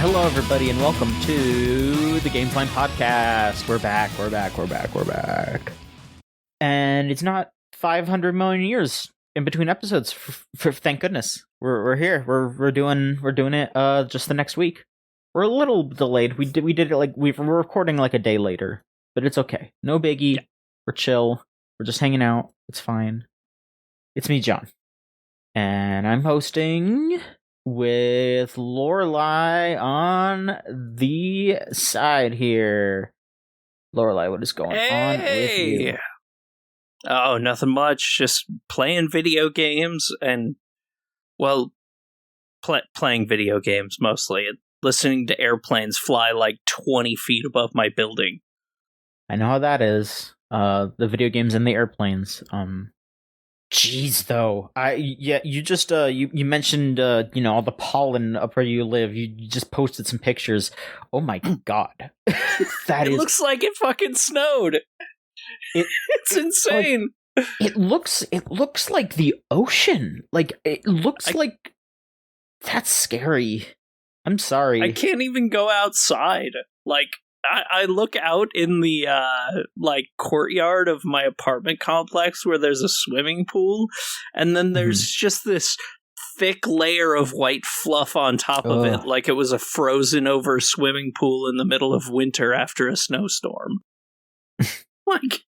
Hello, everybody, and welcome to the Gamesline podcast. We're back. And it's not 500 million years in between episodes. Thank goodness, we're here. We're doing it just the next week. We're a little delayed. We did it like we're recording like a day later, but it's okay. No biggie. Yeah. We're chill. We're just hanging out. It's fine. It's me, John, and I'm hosting with Lorelai on the side here. Lorelai, what is going on with you? Oh, nothing much. Just playing video games and, well, playing video games mostly. Listening to airplanes fly like 20 feet above my building. I know how that is. The video games and the airplanes. Jeez, though. You just you mentioned all the pollen up where you live. You just posted some pictures. Oh my god, it looks like it fucking snowed. It's insane. Like, it looks like the ocean. Like it looks like that's scary. I'm sorry. I can't even go outside. Like I look out in the courtyard of my apartment complex where there's a swimming pool, and then there's just this thick layer of white fluff on top of it, like it was a frozen over swimming pool in the middle of winter after a snowstorm. And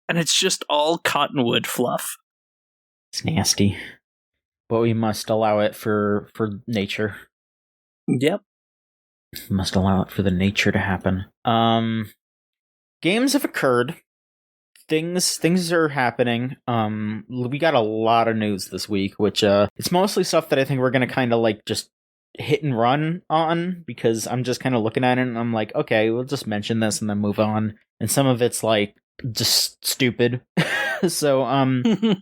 it's just all cottonwood fluff. It's nasty. But we must allow it for nature. Yep. Must allow it for the nature to happen. Games have occurred. Things are happening. We got a lot of news this week, which it's mostly stuff that I think we're gonna kind of like just hit and run on, because I'm just kind of looking at it and I'm like, okay, we'll just mention this and then move on. And some of it's like just stupid. So I'm gonna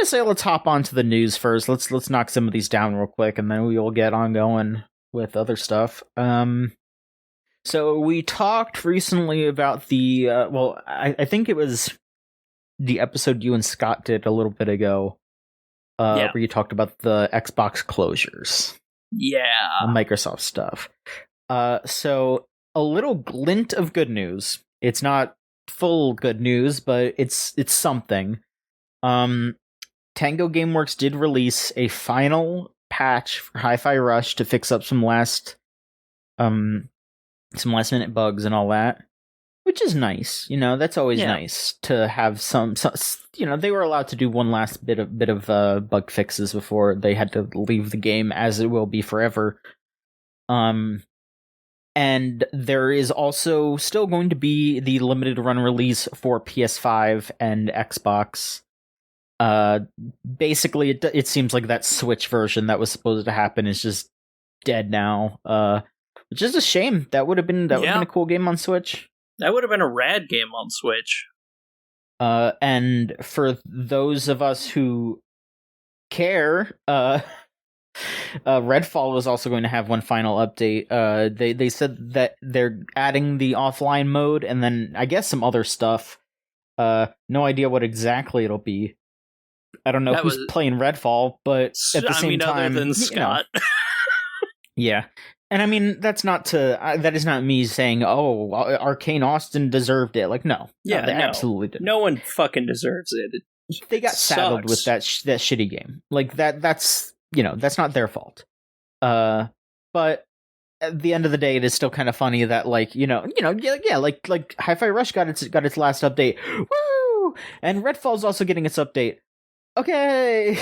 say let's hop onto the news first. Let's knock some of these down real quick, and then we will get on going with other stuff. So we talked recently about the I think it was the episode you and Scott did a little bit ago, where you talked about the Xbox closures, Microsoft stuff. So a little glint of good news. It's not full good news, but it's something. Tango Gameworks did release a final patch for Hi-Fi Rush to fix up some last minute bugs and all that, which is nice. That's always nice to have some. They were allowed to do one last bit of bug fixes before they had to leave the game, as it will be forever. And there is also still going to be the limited run release for PS5 and Xbox. Basically, it seems like that Switch version that was supposed to happen is just dead now. Which is a shame. That would have been a cool game on Switch. That would have been a rad game on Switch. And for those of us who care, Redfall was also going to have one final update. They said that they're adding the offline mode and then I guess some other stuff. No idea what exactly it'll be. I don't know who's playing Redfall, but at the same time, other than Scott. Yeah. And I mean, that is not me saying, oh, Arcane Austin deserved it. Like, no. Yeah, no, they absolutely didn't. No one fucking deserves it. They got saddled with that shitty game. Like, that's not their fault. But at the end of the day, it is still kind of funny that, like Hi-Fi Rush got its last update. Woo! And Redfall's also getting its update. Okay.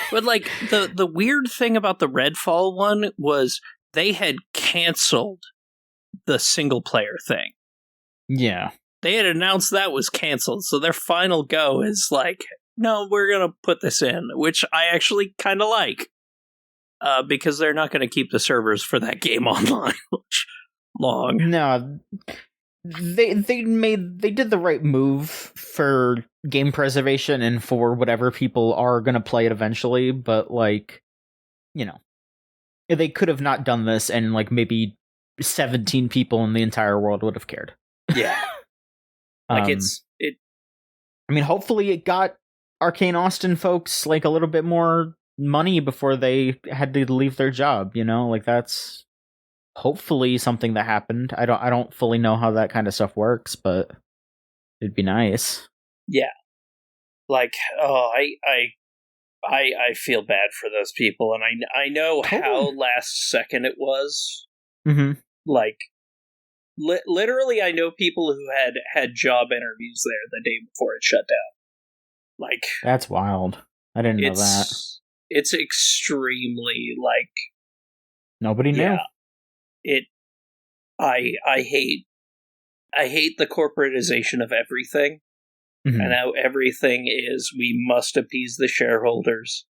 But like the weird thing about the Redfall one was they had canceled the single player thing. Yeah. They had announced that was canceled, so their final go is like, no, we're gonna put this in, which I actually kind of like, because they're not gonna keep the servers for that game online long. No. They did the right move for game preservation and for whatever people are gonna play it eventually, but like, they could have not done this, and like maybe 17 people in the entire world would have cared. Yeah. Like I mean, hopefully it got Arcane Austin folks like a little bit more money before they had to leave their job, you know? Like that's hopefully something that happened. I don't fully know how that kind of stuff works, but it'd be nice. Yeah. Like, oh, I feel bad for those people, and I know how last second it was. Mm-hmm. Like, literally, I know people who had job interviews there the day before it shut down. Like, that's wild. I didn't know that. It's extremely, like, nobody knew. Yeah, I hate the corporatization of everything. Mm-hmm. And now everything is, we must appease the shareholders.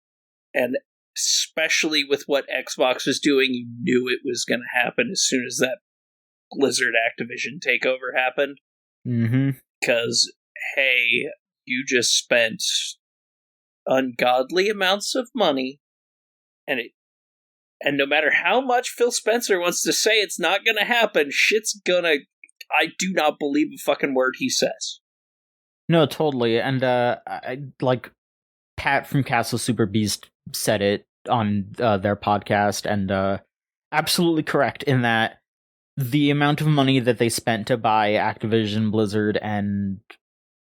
And especially with what Xbox was doing, you knew it was going to happen as soon as that Blizzard Activision takeover happened. Mm-hmm. Because, hey, you just spent ungodly amounts of money, and no matter how much Phil Spencer wants to say it's not going to happen, shit's gonna... I do not believe a fucking word he says. No, totally. And I like Pat from Castle Super Beast said it on their podcast, and absolutely correct in that the amount of money that they spent to buy Activision, Blizzard, and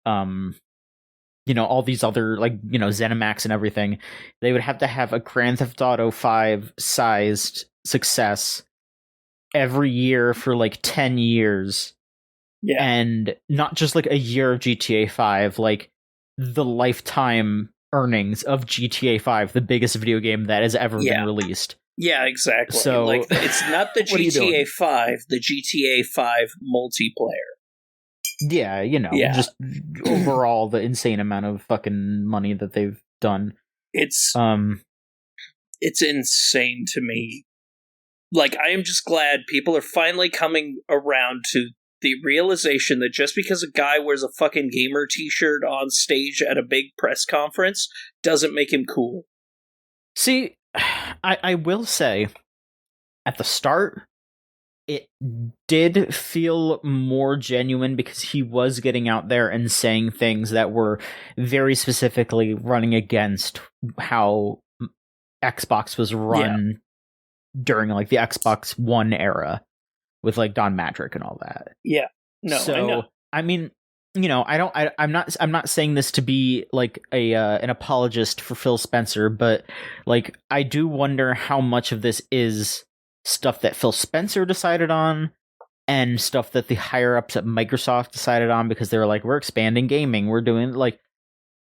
all these other, like, ZeniMax and everything, they would have to have a Grand Theft Auto 5 sized success every year for like 10 years. Yeah. And not just like a year of GTA 5, like the lifetime earnings of GTA 5, the biggest video game that has ever been released. Yeah, exactly. So, like, it's not the GTA 5, the GTA 5 multiplayer. Yeah, just overall the insane amount of fucking money that they've done. It's insane to me. Like, I am just glad people are finally coming around to the realization that just because a guy wears a fucking gamer t-shirt on stage at a big press conference doesn't make him cool. See, I will say, at the start, it did feel more genuine because he was getting out there and saying things that were very specifically running against how Xbox was run during, like, the Xbox One era with, like, Don Madrick and all that. Yeah. No, so, I know. I mean, I'm not saying this to be like an apologist for Phil Spencer, but like, I do wonder how much of this is stuff that Phil Spencer decided on and stuff that the higher ups at Microsoft decided on, because they were like, we're expanding gaming, we're doing, like,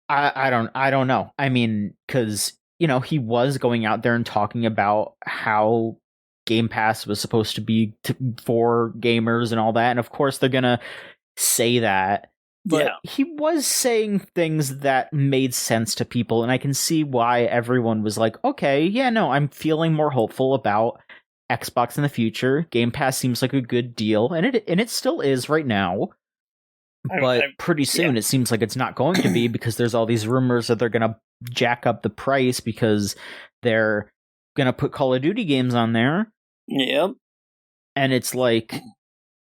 I don't know. I mean, because he was going out there and talking about how Game Pass was supposed to be for gamers and all that, and of course they're gonna say that, but he was saying things that made sense to people, and I can see why everyone was like, okay, yeah, no, I'm feeling more hopeful about Xbox in the future. Game Pass seems like a good deal, and it still is right now, but pretty soon it seems like it's not going to be, because there's all these rumors that they're gonna jack up the price because they're gonna put Call of Duty games on there. Yep. And it's like,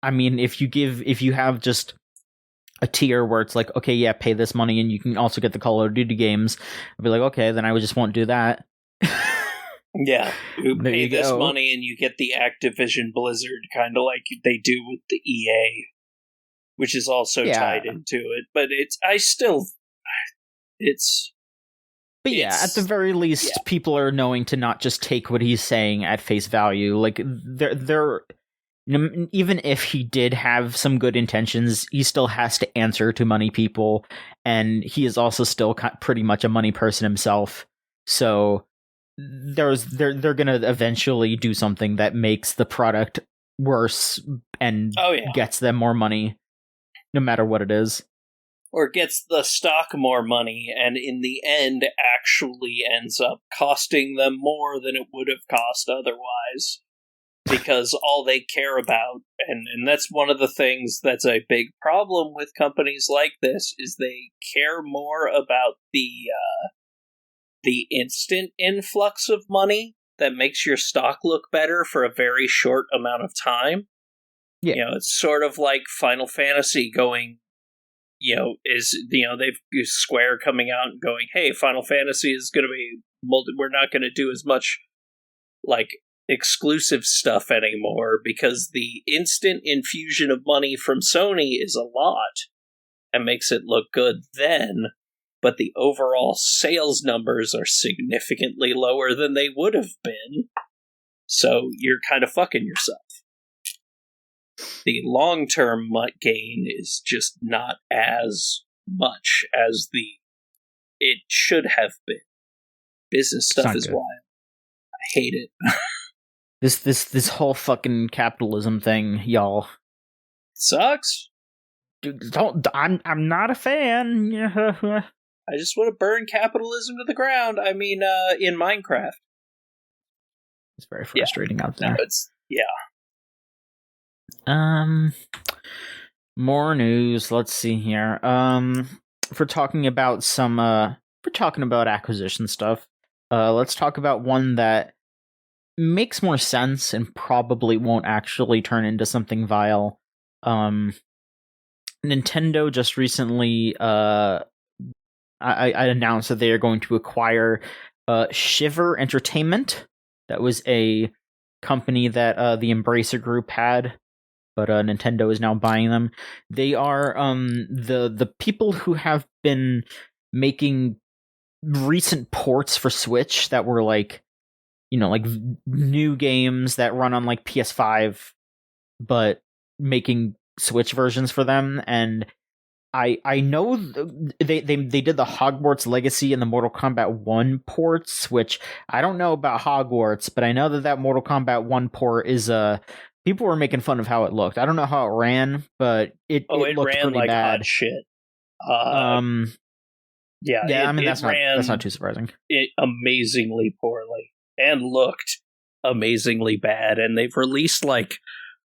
I mean, if you have just a tier where it's like, okay, yeah, pay this money and you can also get the Call of Duty games, I'd be like, okay, then I just won't do that. Yeah, you pay this money and you get the Activision Blizzard, kind of like they do with the EA, which is also tied into it. But But yeah, at the very least, people are knowing to not just take what he's saying at face value. Like, they're even if he did have some good intentions, he still has to answer to money people, and he is also still pretty much a money person himself. So they're gonna eventually do something that makes the product worse and gets them more money, no matter what it is. Or gets the stock more money, and in the end actually ends up costing them more than it would have cost otherwise. Because all they care about, and that's one of the things that's a big problem with companies like this, is they care more about the instant influx of money that makes your stock look better for a very short amount of time. Yeah. It's sort of like Final Fantasy going, they've Square coming out and going, hey, Final Fantasy is going to be we're not going to do as much, like, exclusive stuff anymore because the instant infusion of money from Sony is a lot and makes it look good then, but the overall sales numbers are significantly lower than they would have been. So you're kind of fucking yourself. The long-term gain is just not as much as it should have been. Business stuff is wild. I hate it. This whole fucking capitalism thing, y'all. Sucks. I'm not a fan. I just want to burn capitalism to the ground. I mean, in Minecraft. It's very frustrating out there. More news. Let's see here. If we're talking about acquisition stuff, let's talk about one that makes more sense and probably won't actually turn into something vile. Nintendo just recently I announced that they are going to acquire Shiver Entertainment. That was a company that the Embracer Group had, but Nintendo is now buying them. They are the people who have been making recent ports for Switch that were like new games that run on like PS5, but making Switch versions for them. And I know they did the Hogwarts Legacy and the Mortal Kombat 1 ports, which I don't know about Hogwarts, but I know that Mortal Kombat 1 port is people were making fun of how it looked. I don't know how it ran, but it looked ran pretty like bad. Hot shit. I mean that's not too surprising. It amazingly poorly and looked amazingly bad, and they've released like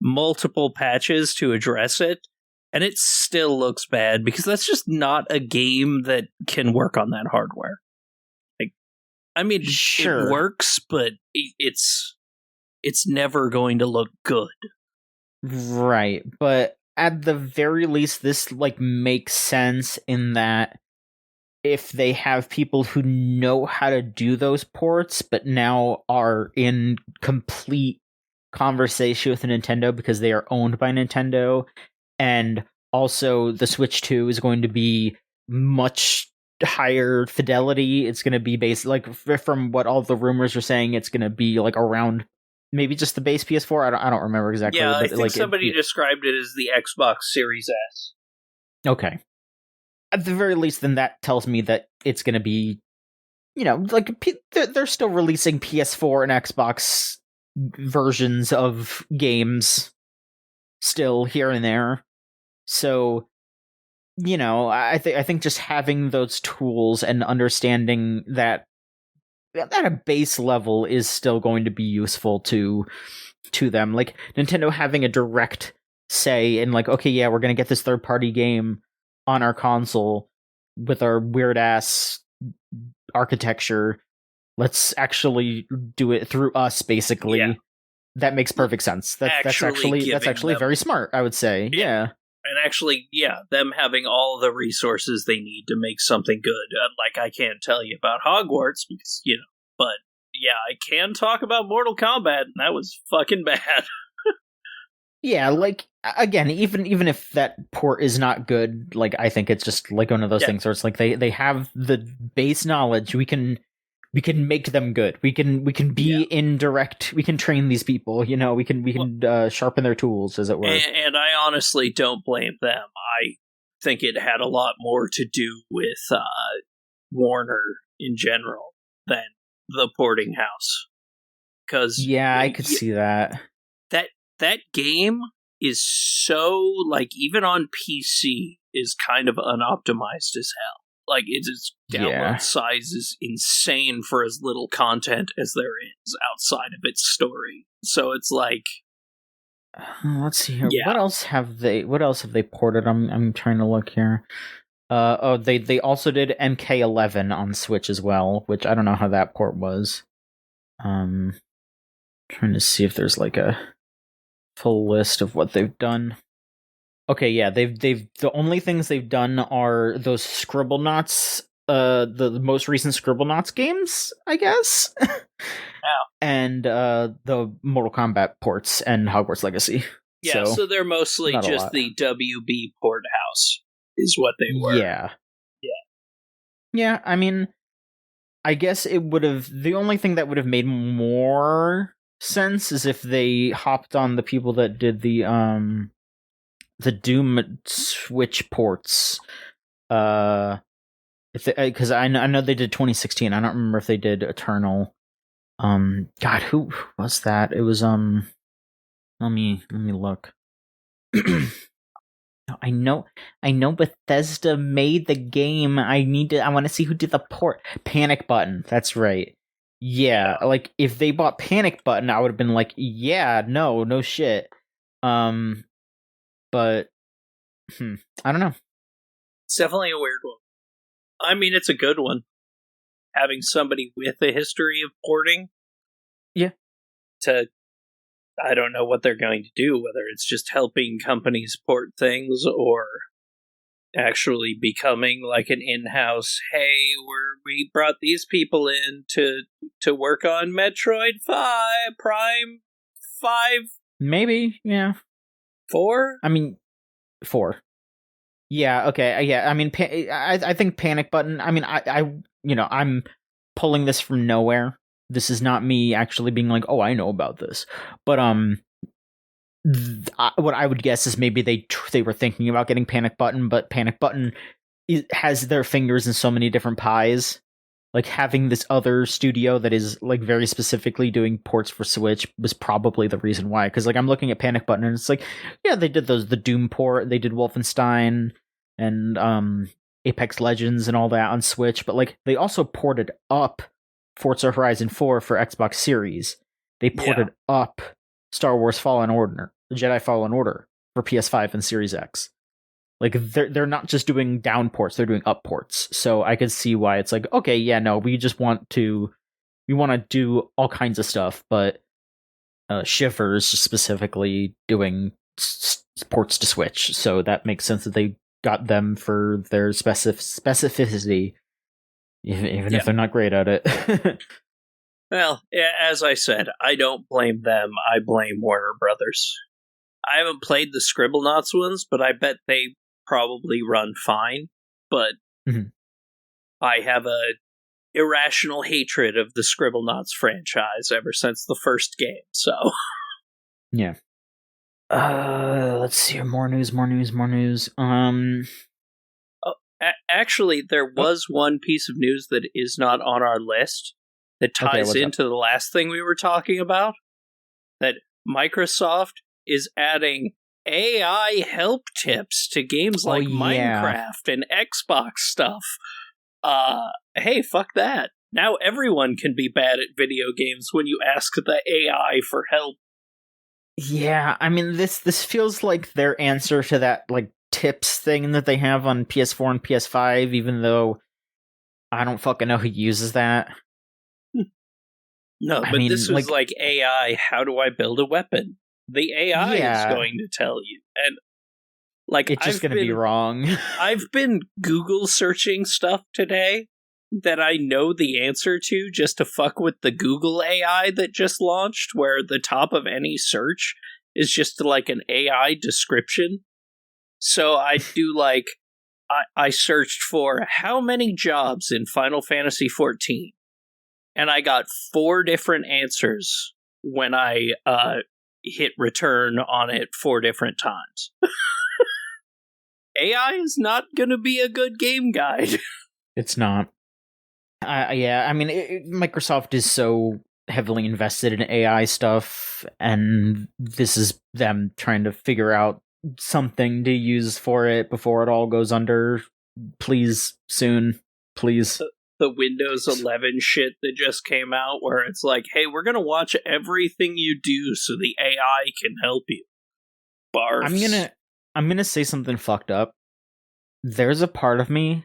multiple patches to address it, and it still looks bad because that's just not a game that can work on that hardware. Like, I mean, sure, it works, but it's never going to look good. Right, but at the very least, this like makes sense in that if they have people who know how to do those ports, but now are in complete conversation with Nintendo because they are owned by Nintendo, and also the Switch 2 is going to be much higher fidelity. It's going to be based, like, from what all the rumors are saying, it's going to be like around maybe just the base PS4. I don't remember exactly. Yeah, but I think somebody described it as the Xbox Series S. Okay. At the very least, then that tells me that it's going to be, like, they're still releasing PS4 and Xbox versions of games still here and there. So, I think just having those tools and understanding that at a base level is still going to be useful to them. Like, Nintendo having a direct say in, like, okay, yeah, we're going to get this third-party game on our console with our weird-ass architecture. Let's actually do it through us, basically. Yeah. That makes perfect sense. That's actually very smart, I would say. Yeah. And actually, them having all the resources they need to make something good. Like, I can't tell you about Hogwarts, because, but yeah, I can talk about Mortal Kombat, and that was fucking bad. Yeah, like, again, even if that port is not good, like, I think it's just like one of those things where it's like they have the base knowledge. We can make them good. We can be indirect. We can train these people. We can sharpen their tools, as it were. And I honestly don't blame them. I think it had a lot more to do with Warner in general than the porting house. Because I could see that. That game is so, like, even on PC, is kind of unoptimized as hell. Like, its download size is insane for as little content as there is outside of its story. So it's like, let's see here. Yeah. What else have they ported? I'm trying to look here. They also did MK11 on Switch as well, which I don't know how that port was. Trying to see if there's like a full list of what they've done. Okay, yeah, they've the only things they've done are those Scribblenauts the most recent Scribblenauts games, I guess. And the Mortal Kombat ports and Hogwarts Legacy. Yeah, so they're mostly just the WB port house, is what they were. Yeah. Yeah, I mean, I guess it would have... The only thing that would have made more sense is if they hopped on the people that did the Doom Switch ports. Because I know they did 2016. I don't remember if they did Eternal. God, who was that? It was let me look. I know Bethesda made the game. I want to see who did the port. Panic Button. That's right. Yeah, like if they bought Panic Button, I would have been like, yeah, no shit. But I don't know. It's definitely a weird one. I mean, it's a good one. Having somebody with a history of porting. Yeah. I don't know what they're going to do, whether it's just helping companies port things or actually becoming like an in-house, hey, we brought these people in to work on Metroid 5, Prime 5. Maybe, yeah. 4? I mean, 4. Yeah, okay, yeah. I mean, I think Panic Button. I mean, I'm pulling this from nowhere. This is not me actually being like, oh, I know about this. But what I would guess is maybe they were thinking about getting Panic Button, but Panic Button has their fingers in so many different pies. Like having this other studio that is like very specifically doing ports for Switch was probably the reason why. Because like I'm looking at Panic Button and it's like, yeah, they did the Doom port, they did Wolfenstein and Apex Legends and all that on Switch, but like they also ported up Forza Horizon 4 for Xbox Series. They ported up Star Wars Fallen Order, Jedi Fallen Order for PS5 and Series X. Like they're not just doing down ports, they're doing up ports. So I could see why it's like, okay, yeah, no, we want to do all kinds of stuff, but Shiver's specifically doing ports to Switch. So that makes sense that they got them for their specificity, even if they're not great at it. Well, as I said, I don't blame them. I blame Warner Brothers. I haven't played the Scribblenauts ones, but I bet they probably run fine. But I have a irrational hatred of the Scribblenauts franchise ever since the first game. So yeah. Let's see. More news. Actually, there was one piece of news that is not on our list that ties into the last thing we were talking about. That Microsoft is adding AI help tips to games like Minecraft and Xbox stuff. Hey, fuck that. Now everyone can be bad at video games when you ask the AI for help. Yeah, I mean, this feels like their answer to that, like, tips thing that they have on PS4 and PS5, even though I don't fucking know who uses that. No, but this was like AI, how do I build a weapon? The AI is going to tell you. And like it's just going to be wrong. I've been Google searching stuff today that I know the answer to just to fuck with the Google AI that just launched, where the top of any search is just like an AI description. So I do like, I searched for how many jobs in Final Fantasy XIV, and I got 4 different answers when I hit return on it 4 different times. AI is not going to be a good game guide. It's not. Yeah, I mean, Microsoft is so heavily invested in AI stuff, and this is them trying to figure out something to use for it before it all goes under. Please, soon. Please. The Windows 11 shit that just came out, where it's like, hey, we're going to watch everything you do so the AI can help you. Barfs. I'm gonna say something fucked up. There's a part of me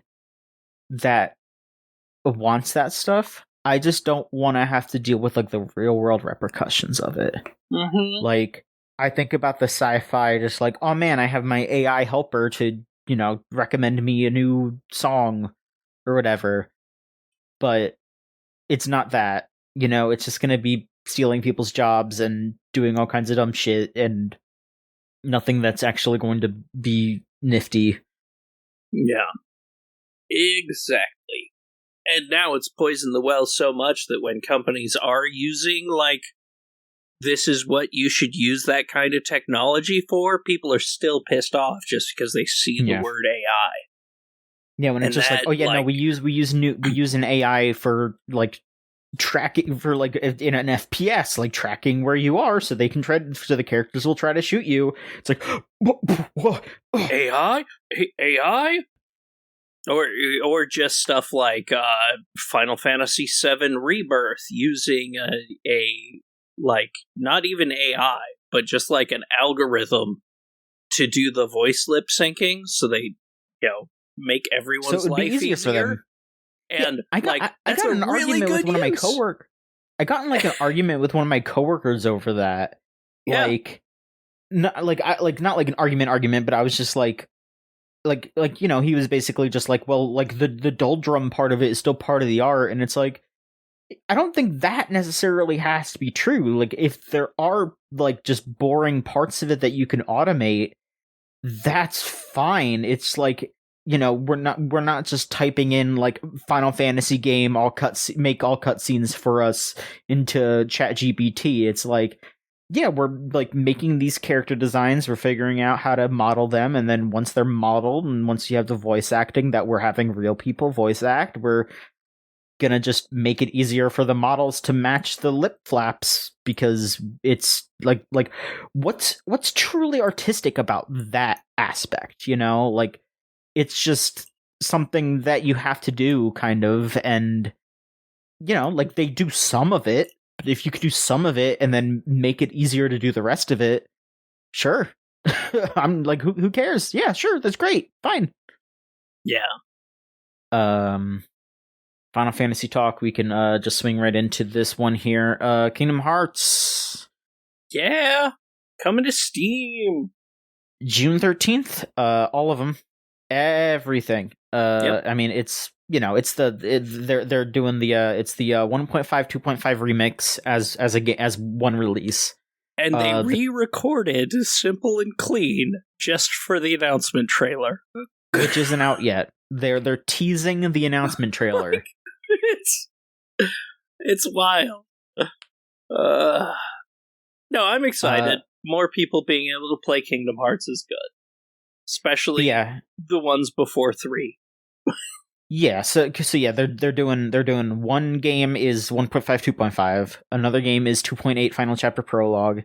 that wants that stuff. I just don't want to have to deal with like the real world repercussions of it. Mm-hmm. Like, I think about the sci-fi, just like, oh man, I have my AI helper to, recommend me a new song. or whatever. But it's not that, it's just going to be stealing people's jobs and doing all kinds of dumb shit and nothing that's actually going to be nifty. Yeah, exactly. And now it's poisoned the well so much that when companies are using, like, this is what you should use that kind of technology for, people are still pissed off just because they see the word AI. Yeah, when it's just like, oh yeah, no, we use an AI for like tracking for like in an FPS, like tracking where you are, so they can so the characters will try to shoot you. It's like AI. Or just stuff like Final Fantasy VII Rebirth using a like not even AI, but just like an algorithm to do the voice lip syncing, so they make everyone's life easier for them. And I got an argument with one of my coworkers. I got in like an argument with one of my coworkers over that. Yeah. Not like an argument, but I was just like he was basically just like, well, like the doldrum part of it is still part of the art, and it's like, I don't think that necessarily has to be true. Like, if there are like just boring parts of it that you can automate, that's fine. It's like, we're not just typing in like Final Fantasy game make all cutscenes for us into ChatGPT. It's like, yeah, we're like making these character designs, we're figuring out how to model them, and then once they're modeled and once you have the voice acting that we're having real people voice act, we're gonna just make it easier for the models to match the lip flaps, because it's like what's truly artistic about that aspect, like it's just something that you have to do, kind of, and like they do some of it. But if you could do some of it and then make it easier to do the rest of it, sure. I'm like, who cares? Yeah, sure, that's great, fine. Yeah. Final Fantasy talk. We can just swing right into this one here. Kingdom Hearts. Yeah, coming to Steam. June 13th. All of them. Everything. Yep. I mean, it's they're doing the it's the 1.5 2.5 remix as one release, and they re-recorded Simple and Clean just for the announcement trailer, which isn't out yet. They're teasing the announcement trailer. It's wild. No, I'm excited. More people being able to play Kingdom Hearts is good. Especially the ones before 3. Yeah, so yeah, they're doing one game is 1.5 2.5, another game is 2.8 Final Chapter Prologue,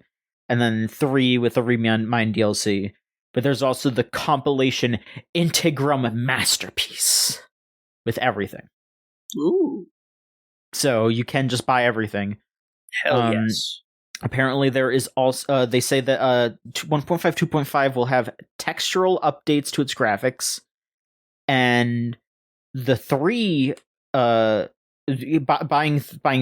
and then 3 with the Remind DLC. But there's also the compilation Integrum Masterpiece with everything. Ooh. So you can just buy everything. Hell yes. Apparently there is also, they say that 1.5 2.5 will have textural updates to its graphics, and the 3 buying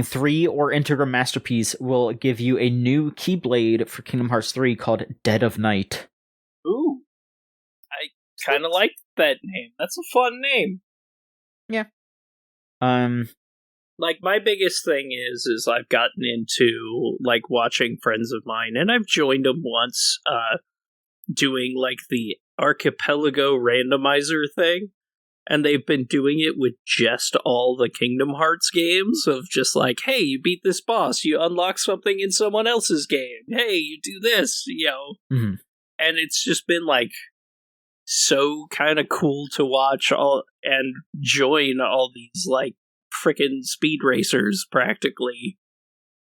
3 or Integrum Masterpiece will give you a new Keyblade for Kingdom Hearts 3 called Dead of Night. Ooh. I kind of like that name. That's a fun name. Yeah. Like, my biggest thing is I've gotten into, like, watching friends of mine, and I've joined them once, doing, like, the Archipelago randomizer thing, and they've been doing it with just all the Kingdom Hearts games, of just like, hey, you beat this boss, you unlock something in someone else's game, hey, you do this, Mm-hmm. And it's just been, like, so kind of cool to watch all and join all these, like, frickin' speed racers practically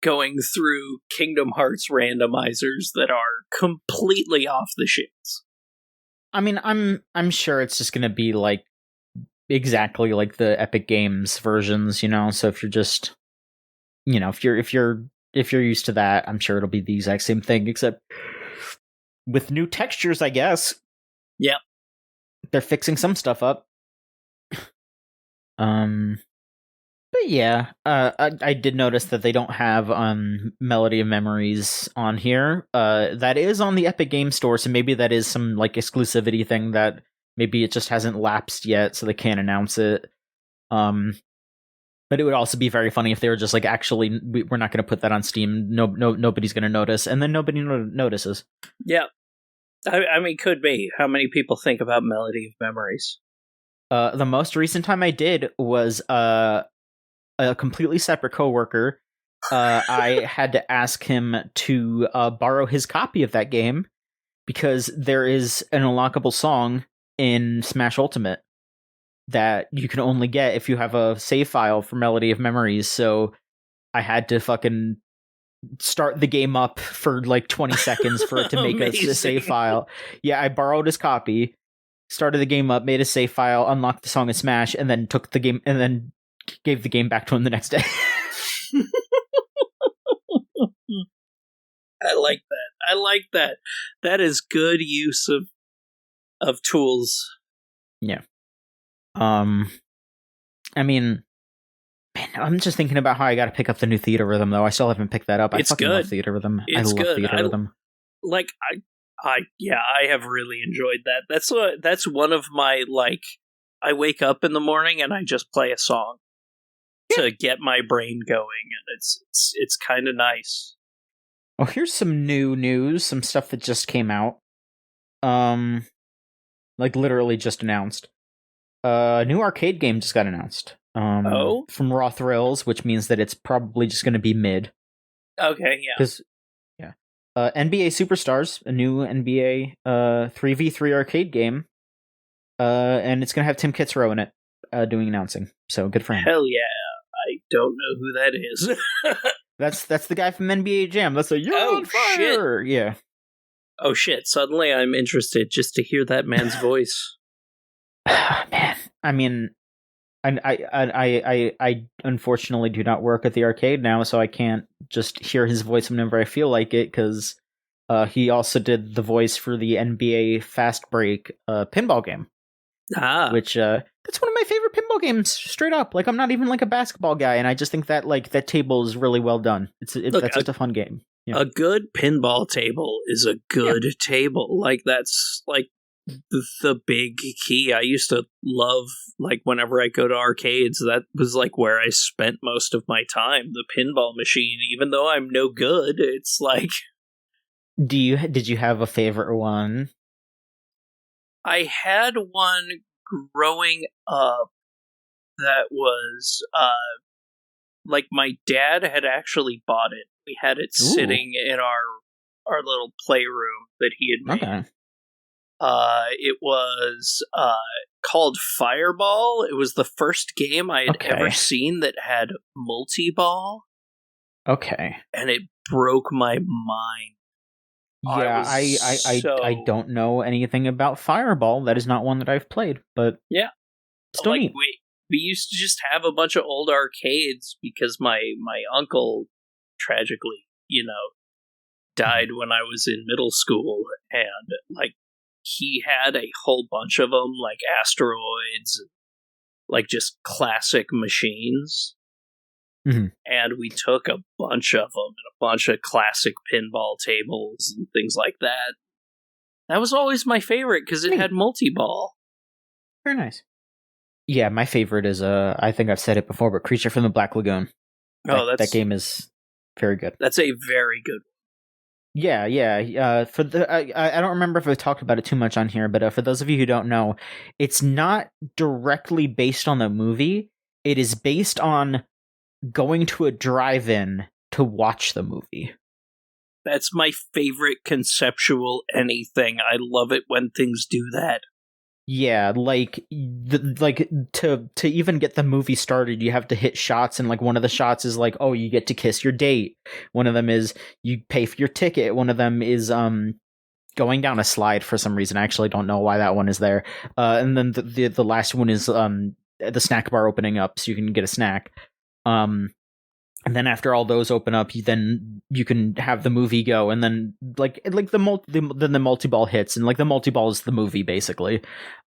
going through Kingdom Hearts randomizers that are completely off the shits. I mean, I'm sure it's just gonna be like exactly like the Epic Games versions, so if you're just if you're used to that, I'm sure it'll be the exact same thing, except with new textures, I guess. Yep. They're fixing some stuff up. But yeah, I did notice that they don't have Melody of Memories on here. That is on the Epic Game Store, so maybe that is some like exclusivity thing that maybe it just hasn't lapsed yet, so they can't announce it. But it would also be very funny if they were just like, actually, we're not going to put that on Steam. Nobody's going to notice, and then nobody notices. Yeah, I mean, could be. How many people think about Melody of Memories? The most recent time I did was a completely separate coworker. I had to ask him to borrow his copy of that game because there is an unlockable song in Smash Ultimate that you can only get if you have a save file for Melody of Memories. So I had to fucking start the game up for like 20 seconds for it to make a save file. Yeah, I borrowed his copy, started the game up, made a save file, unlocked the song in Smash, and then took the game and then gave the game back to him the next day. I like that. I like that. That is good use of tools. Yeah. I mean, man, I'm just thinking about how I got to pick up the new Theater Rhythm, though. I still haven't picked that up. I fucking love Theater Rhythm. I love Theater Rhythm. Like, I have really enjoyed that. That's one of my, like, I wake up in the morning and I just play a song to get my brain going, and it's kind of nice. Well, here's some new news, some stuff that just came out. Like literally just announced. A new arcade game just got announced. From Raw Thrills, which means that it's probably just going to be mid. Okay, yeah. Because, yeah. NBA Superstars, a new NBA 3v3 arcade game. And it's going to have Tim Kitzrow in it, doing announcing. So good for him. Hell yeah. I don't know who that is. That's the guy from NBA Jam. That's a you're on fire. Shit. Yeah. Oh shit! Suddenly, I'm interested just to hear that man's voice. Man, I mean, I unfortunately do not work at the arcade now, so I can't just hear his voice whenever I feel like it. Because he also did the voice for the NBA Fast Break pinball game. Which that's one of my favorite pinball games, straight up. Like, I'm not even like a basketball guy, and I just think that like that table is really well done. That's just a fun game. Yeah. A good pinball table is a good table. Like, that's like the big key. I used to love, like, whenever I go to arcades, that was like where I spent most of my time. The pinball machine, even though I'm no good, it's like. Did you have a favorite one? I had one growing up that was, like, my dad had actually bought it. We had it sitting in our little playroom that he had made. Okay. It was called Fireball. It was the first game I had ever seen that had multi-ball. Okay. And it broke my mind. Yeah, I don't know anything about Fireball. That is not one that I've played, but yeah, still like neat. We used to just have a bunch of old arcades because my uncle tragically, died when I was in middle school, and like he had a whole bunch of them, like Asteroids, like just classic machines. Mm-hmm. And we took a bunch of them and a bunch of classic pinball tables and things like that. That was always my favorite because it had multi-ball. Very nice. Yeah, my favorite is I think I've said it before, but Creature from the Black Lagoon. That game is very good. That's a very good one. Yeah. For the I don't remember if I talked about it too much on here, but for those of you who don't know, it's not directly based on the movie. It is based on going to a drive-in to watch the movie. That's my favorite conceptual anything. I love it when things do that. Yeah, like to even get the movie started, you have to hit shots, and like one of the shots is like, oh, you get to kiss your date. One of them is you pay for your ticket. One of them is going down a slide for some reason. I actually don't know why that one is there. And then the last one is the snack bar opening up so you can get a snack. And then after all those open up, you can have the movie go, and then like the multi-ball hits, and like the multi-ball is the movie basically.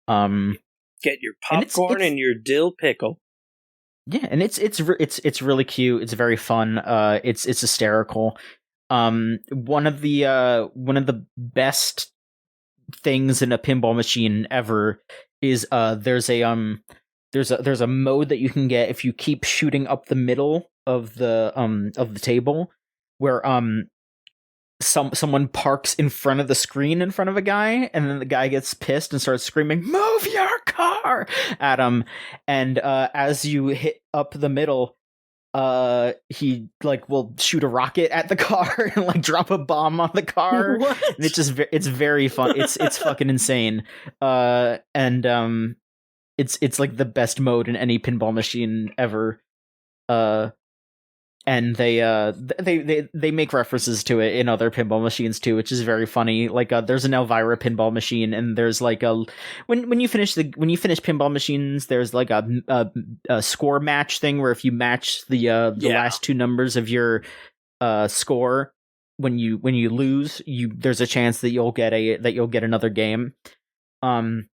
Get your popcorn and your dill pickle. Yeah, and it's really cute. It's very fun. It's hysterical. One of the best things in a pinball machine ever is there's there's a mode that you can get if you keep shooting up the middle of the table, where someone parks in front of the screen in front of a guy, and then the guy gets pissed and starts screaming, "Move your car!" at him, and as you hit up the middle, he like will shoot a rocket at the car and like drop a bomb on the car. What? And it's very fun. It's fucking insane. And it's like the best mode in any pinball machine ever. And they make references to it in other pinball machines too, which is very funny. Like there's an Elvira pinball machine, and there's like when you finish pinball machines, there's like a score match thing where if you match the last two numbers of your score, when you lose, there's a chance that you'll get another game. And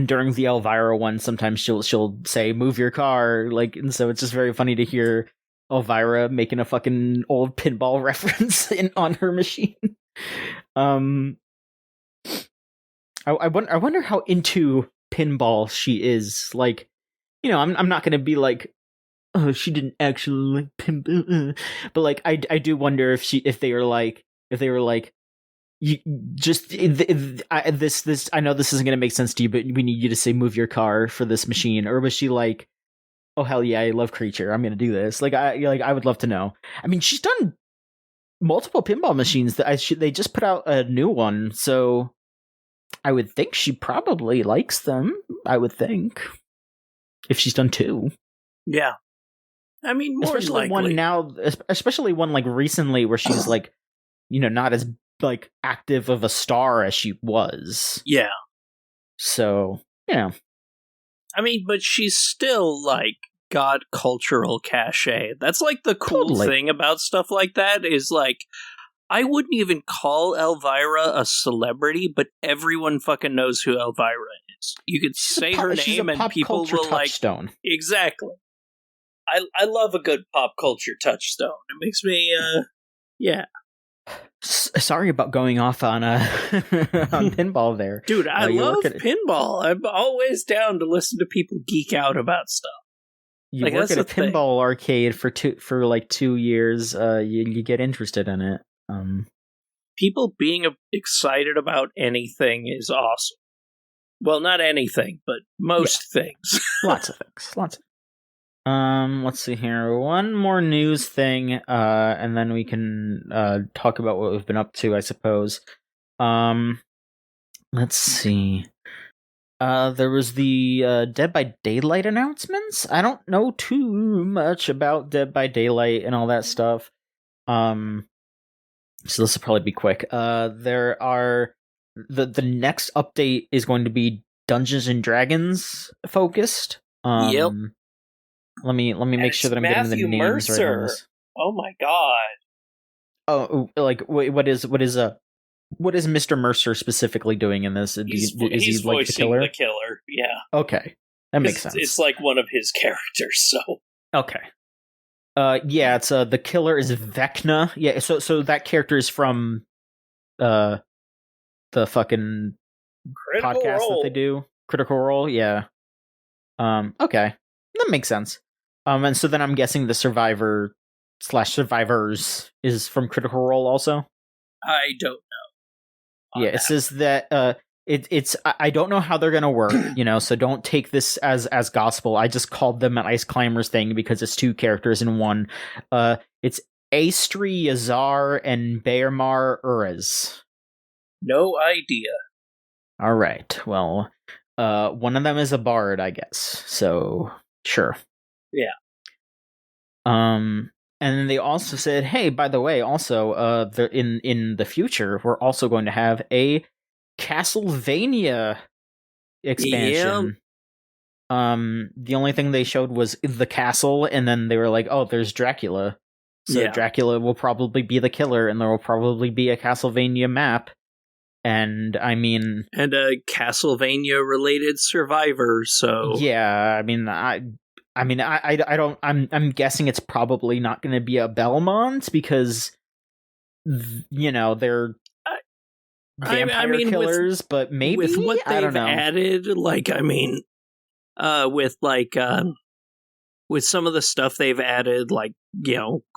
during the Elvira one, sometimes she'll say, "Move your car," like, and so it's just very funny to hear Elvira making a fucking old pinball reference on her machine. I wonder how into pinball she is. Like, you know, I'm not gonna be like, oh, she didn't actually like pinball, but like, I do wonder if they were like, you just this. I know this isn't gonna make sense to you, but we need you to say "move your car" for this machine, or was she like, oh hell yeah, I love Creature, I'm gonna do this. I would love to know. I mean, she's done multiple pinball machines. They just put out a new one, so I would think she probably likes them. I would think if she's done two. Yeah, I mean, more especially likely. one now, especially one like recently where she's like, you know, not as like active of a star as she was. Yeah. So yeah. I mean, but she's still, like, got cultural cachet. That's, like, the cool thing about stuff like that is, like, I wouldn't even call Elvira a celebrity, but everyone fucking knows who Elvira is. You could say her name and people will, like... touchstone. Exactly. I love a good pop culture touchstone. It makes me, yeah. Sorry about going off on on pinball there. Dude, I love pinball. I'm always down to listen to people geek out about stuff. You work at a pinball arcade for 2 years, you get interested in it. People being excited about anything is awesome. Well, not anything, but most things. Lots of things. Let's see here. One more news thing, and then we can talk about what we've been up to, I suppose. Let's see. There was the Dead by Daylight announcements. I don't know too much about Dead by Daylight and all that stuff. So this will probably be quick. There are the next update is going to be Dungeons and Dragons focused. Yep. Let me make sure that I'm getting the names Mercer. right on this. Oh my god. Oh, like what is Mr. Mercer specifically doing in this? He's he like voicing the killer? Yeah. Okay, that makes sense. It's like one of his characters. So okay. Yeah, it's the killer is Vecna. Yeah, so that character is from the fucking Critical podcast Role. that they do, Critical Role. Yeah. Okay, that makes sense. And so then I'm guessing the Survivor/Survivors is from Critical Role also. I don't know. Yeah, it says that it's I don't know how they're gonna work, you know, so don't take this as gospel. I just called them an Ice Climbers thing because it's two characters in one. It's Astri Yazar and Bearmar Urez. No idea. All right. Well, one of them is a bard, I guess. So sure. Yeah. And then they also said, "Hey, by the way, also, in the future, we're also going to have a Castlevania expansion." The only thing they showed was the castle, and then they were like, "Oh, there's Dracula." So Dracula will probably be the killer, and there will probably be a Castlevania map. And I mean, and a Castlevania-related survivor. So yeah, I'm guessing it's probably not going to be a Belmont because, you know, they're vampire killers, but maybe with what I don't they've know. added, like, I mean, with with some of the stuff they've added, like,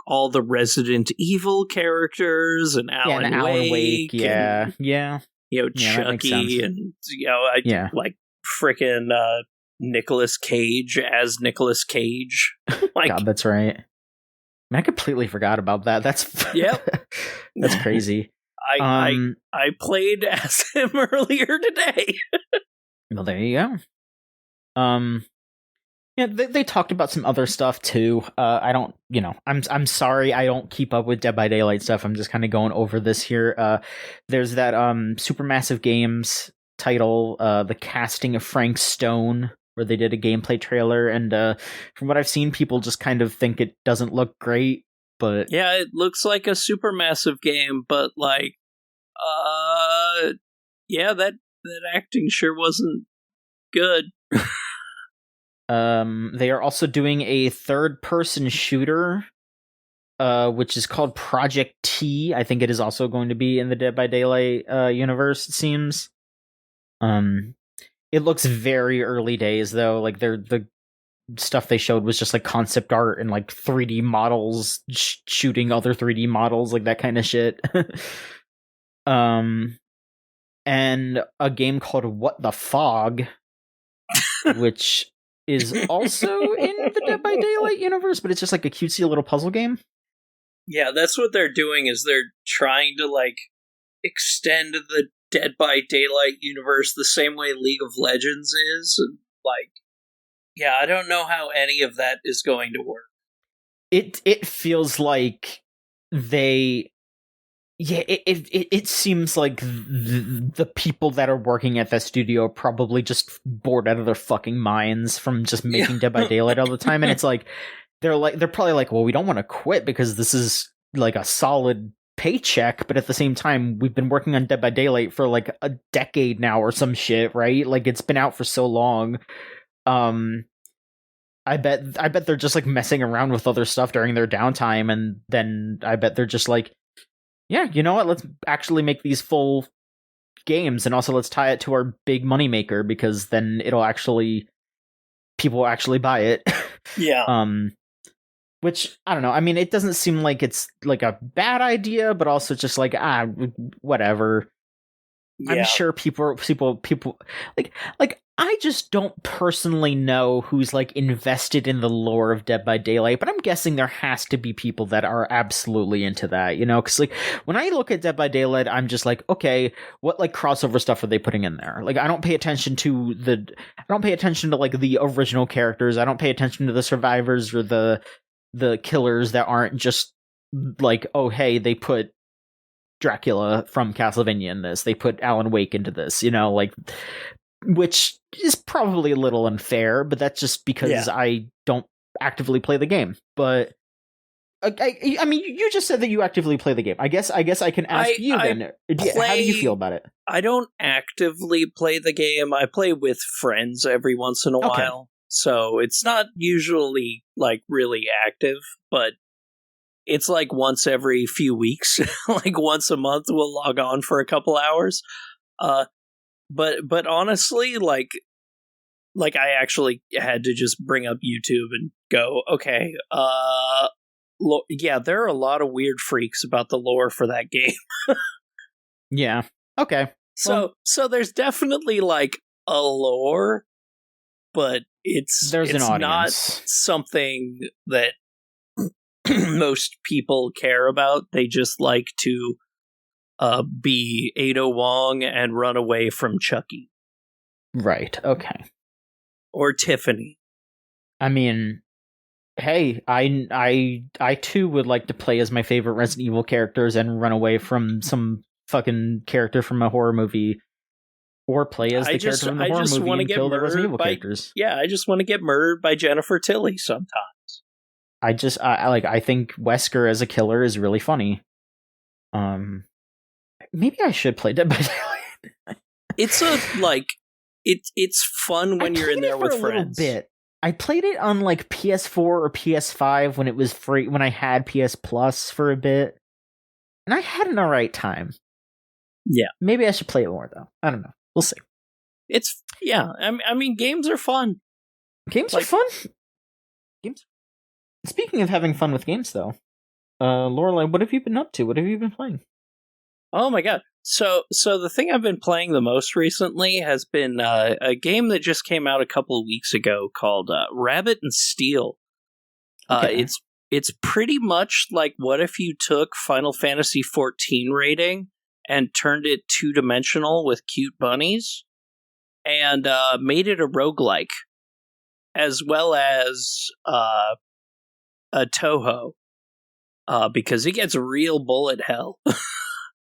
all the Resident Evil characters and Alan Wake. Yeah. And, yeah. Chucky, and, like, frickin' Nicolas Cage as Nicolas Cage. Like, God, that's right. I completely forgot about that. That's yep. That's crazy. I played as him earlier today. Well, there you go. Yeah, they talked about some other stuff too. I don't, I'm sorry, I don't keep up with Dead by Daylight stuff. I'm just kind of going over this here. There's that Supermassive Games title, The Casting of Frank Stone, where they did a gameplay trailer, and from what I've seen, people just kind of think it doesn't look great. But yeah, it looks like a Supermassive game, but like, yeah, that acting sure wasn't good. They are also doing a third-person shooter, which is called Project T. I think it is also going to be in the Dead by Daylight universe, it seems. It looks very early days, though. Like, the stuff they showed was just, like, concept art and, like, 3D models shooting other 3D models, like, that kind of shit. And a game called What the Fog, which is also in the Dead by Daylight universe, but it's just like a cutesy little puzzle game. Yeah, that's what they're doing, is they're trying to, like, extend the Dead by Daylight universe the same way League of Legends is. And, like, yeah, I don't know how any of that is going to work. It feels like they... Yeah, it seems like the people that are working at that studio are probably just bored out of their fucking minds from just making Dead by Daylight all the time, and it's like they're probably like, well, we don't want to quit because this is like a solid paycheck, but at the same time, we've been working on Dead by Daylight for like a decade now or some shit, right? Like, it's been out for so long. I bet they're just like messing around with other stuff during their downtime, and then I bet they're just like, yeah, you know what? Let's actually make these full games, and also let's tie it to our big moneymaker, because then people will actually buy it. Yeah. Which, I don't know. I mean, it doesn't seem like it's like a bad idea, but also just like, whatever. Yeah. I'm sure people like I just don't personally know who's like invested in the lore of Dead by Daylight, but I'm guessing there has to be people that are absolutely into that, because like when I look at Dead by Daylight, I'm just like, okay, what like crossover stuff are they putting in there? Like, I don't pay attention to like the original characters. I don't pay attention to the survivors or the killers that aren't just like, oh hey, they put Dracula from Castlevania in this, they put Alan Wake into this, like, which is probably a little unfair, but that's just because I don't actively play the game. But I mean, you just said that you actively play the game. I guess I can ask you then. How do you feel about it? I don't actively play the game. I play with friends every once in a while. So it's not usually like really active, but it's like once every few weeks, like once a month we'll log on for a couple hours. But honestly, like I actually had to just bring up YouTube and go, okay, yeah, there are a lot of weird freaks about the lore for that game. Yeah. Okay. So there's definitely like a lore, but it's not something that most people care about. They just like to be Ada Wong and run away from Chucky. Right, okay. Or Tiffany. I mean, hey, I too would like to play as my favorite Resident Evil characters and run away from some fucking character from a horror movie. Or play as the character from the horror movie and kill the Resident Evil characters. Yeah, I just want to get murdered by Jennifer Tilly sometimes. I think Wesker as a killer is really funny. Maybe I should play Dead by Daylight. It's it's fun when you're in there with friends. Bit. I played it on like PS4 or PS5 when it was free, when I had PS Plus for a bit, and I had an alright time. Yeah, maybe I should play it more though. I don't know. We'll see. I mean, games are fun. Games are fun. Games. Speaking of having fun with games, though, Lorelai, what have you been up to? What have you been playing? Oh my god! So the thing I've been playing the most recently has been a game that just came out a couple of weeks ago called Rabbit and Steel. Okay. It's pretty much like what if you took Final Fantasy XIV rating and turned it 2-dimensional with cute bunnies and made it a roguelike, as well as a Toho, because it gets real bullet hell.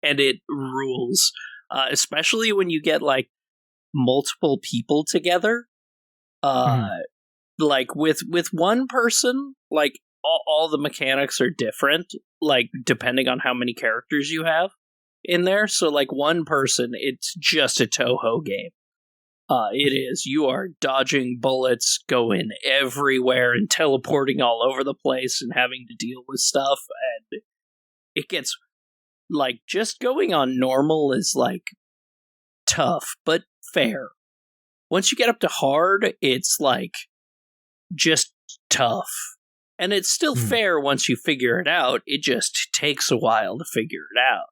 And it rules, especially when you get like multiple people together. Like with one person, like all the mechanics are different, like depending on how many characters you have in there. So like one person, it's just a Toho game. It is. You are dodging bullets, going everywhere, and teleporting all over the place, and having to deal with stuff, and it gets. Like, just going on normal is, like, tough, but fair. Once you get up to hard, it's, like, just tough. And it's still fair once you figure it out, it just takes a while to figure it out.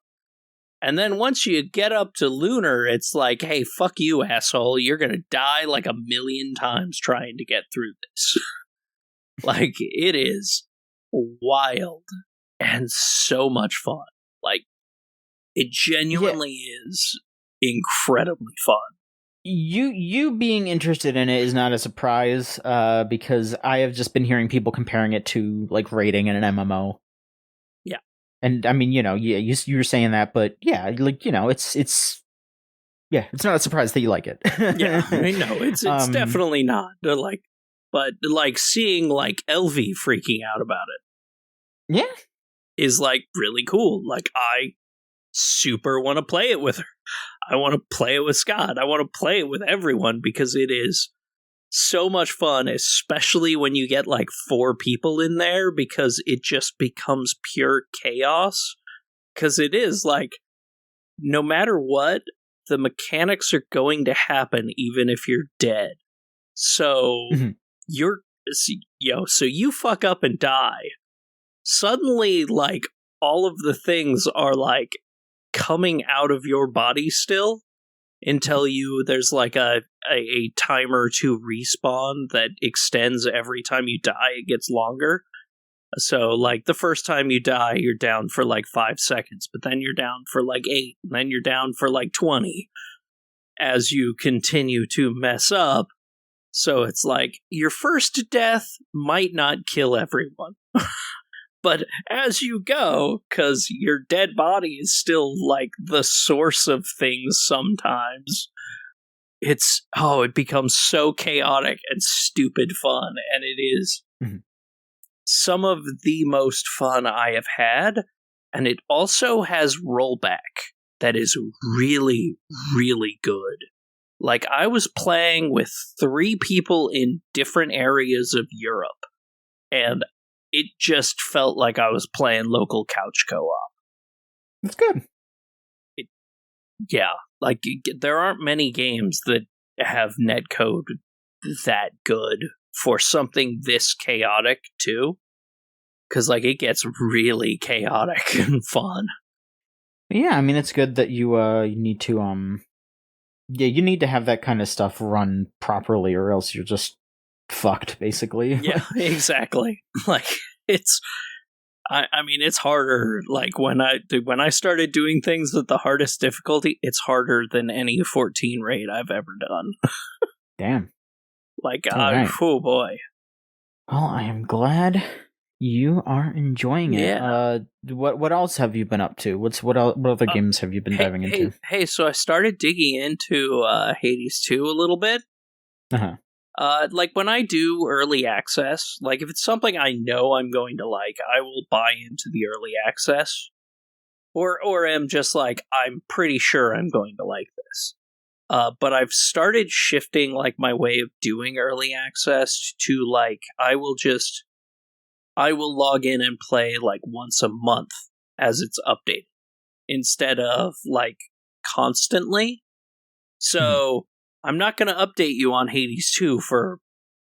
And then once you get up to Lunar, it's like, hey, fuck you, asshole, you're gonna die like 1,000,000 times trying to get through this. Like, it is wild and so much fun. Like, it genuinely is incredibly fun. You being interested in it is not a surprise, because I have just been hearing people comparing it to like raiding in an MMO. Yeah, and I mean, you were saying that, but yeah, like it's not a surprise that you like it. Yeah, I mean, no, it's definitely not. Like, but like seeing like Elvie freaking out about it, yeah, is like really cool. Like, I super want to play it with her. I want to play it with Scott. I want to play it with everyone because it is so much fun, especially when you get like 4 people in there, because it just becomes pure chaos. Because it is like, no matter what, the mechanics are going to happen even if you're dead. So so you fuck up and die. Suddenly, like, all of the things are like coming out of your body still until there's like a timer to respawn that extends every time you die. It gets longer. So like the first time you die, you're down for like 5 seconds, but then you're down for like 8, and then you're down for like 20 as you continue to mess up. So it's like your first death might not kill everyone. But as you go, because your dead body is still like the source of things sometimes, it becomes so chaotic and stupid fun. And it is some of the most fun I have had. And it also has rollback that is really, really good. Like, I was playing with 3 people in different areas of Europe, and it just felt like I was playing local couch co-op. That's good. Like, there aren't many games that have netcode that good for something this chaotic, too. Because, like, it gets really chaotic and fun. Yeah, I mean, it's good that you need to, you need to have that kind of stuff run properly, or else you're just fucked, basically. Yeah, exactly. Like, it's, I mean, it's harder. Like, when I started doing things with the hardest difficulty, it's harder than any 14 raid I've ever done. Damn. Like, right. Oh boy. Well, I am glad you are enjoying it. Yeah. What else have you been up to? What other games have you been diving into? Hey, so I started digging into Hades 2 a little bit. Uh-huh. Like, when I do early access, like, if it's something I know I'm going to like, I will buy into the early access. Or am just like, I'm pretty sure I'm going to like this. But I've started shifting, like, my way of doing early access to, like, I will log in and play, like, once a month as it's updated, instead of, like, constantly. So I'm not going to update you on Hades 2 for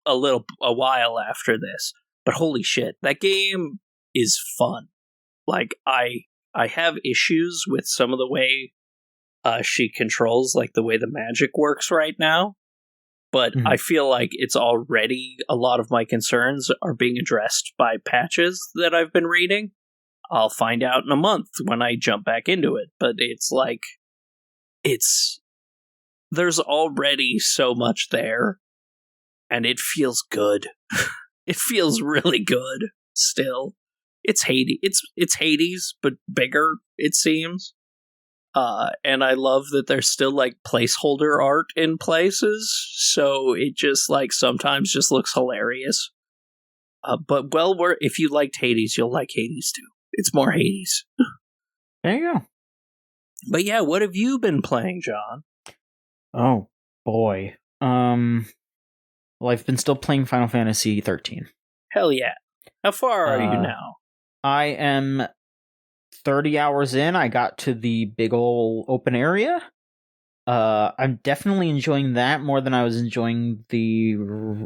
a while after this. But holy shit, that game is fun. Like, I have issues with some of the way she controls, like, the way the magic works right now. But I feel like it's already, a lot of my concerns are being addressed by patches that I've been reading. I'll find out in a month when I jump back into it. But it's like, there's already so much there, and it feels good. It feels really good still. It's Hades. It's Hades, but bigger, it seems. And I love that there's still like placeholder art in places, so it just like sometimes just looks hilarious. But if you liked Hades, you'll like Hades too. It's more Hades. There you go. But yeah, what have you been playing, John? Oh boy. Well, I've been still playing Final Fantasy XIII. Hell yeah! How far are you now? I am 30 hours in. I got to the big ol' open area. I'm definitely enjoying that more than I was enjoying the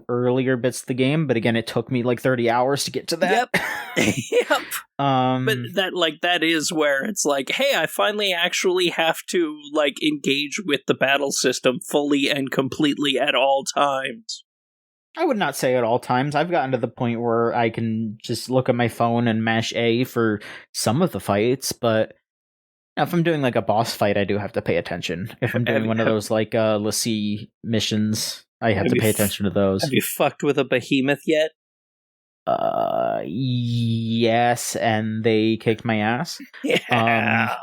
earlier bits of the game, but again, it took me like 30 hours to get to that. Yep. Yep. But that is where it's like, hey, I finally actually have to like engage with the battle system fully and completely at all times. I would not say at all times. I've gotten to the point where I can just look at my phone and mash A for some of the fights, but if I'm doing like a boss fight, I do have to pay attention. If I'm doing one of those like Lassie missions, I have to pay attention to those. Have you fucked with a behemoth yet? Yes, and they kicked my ass. Yeah.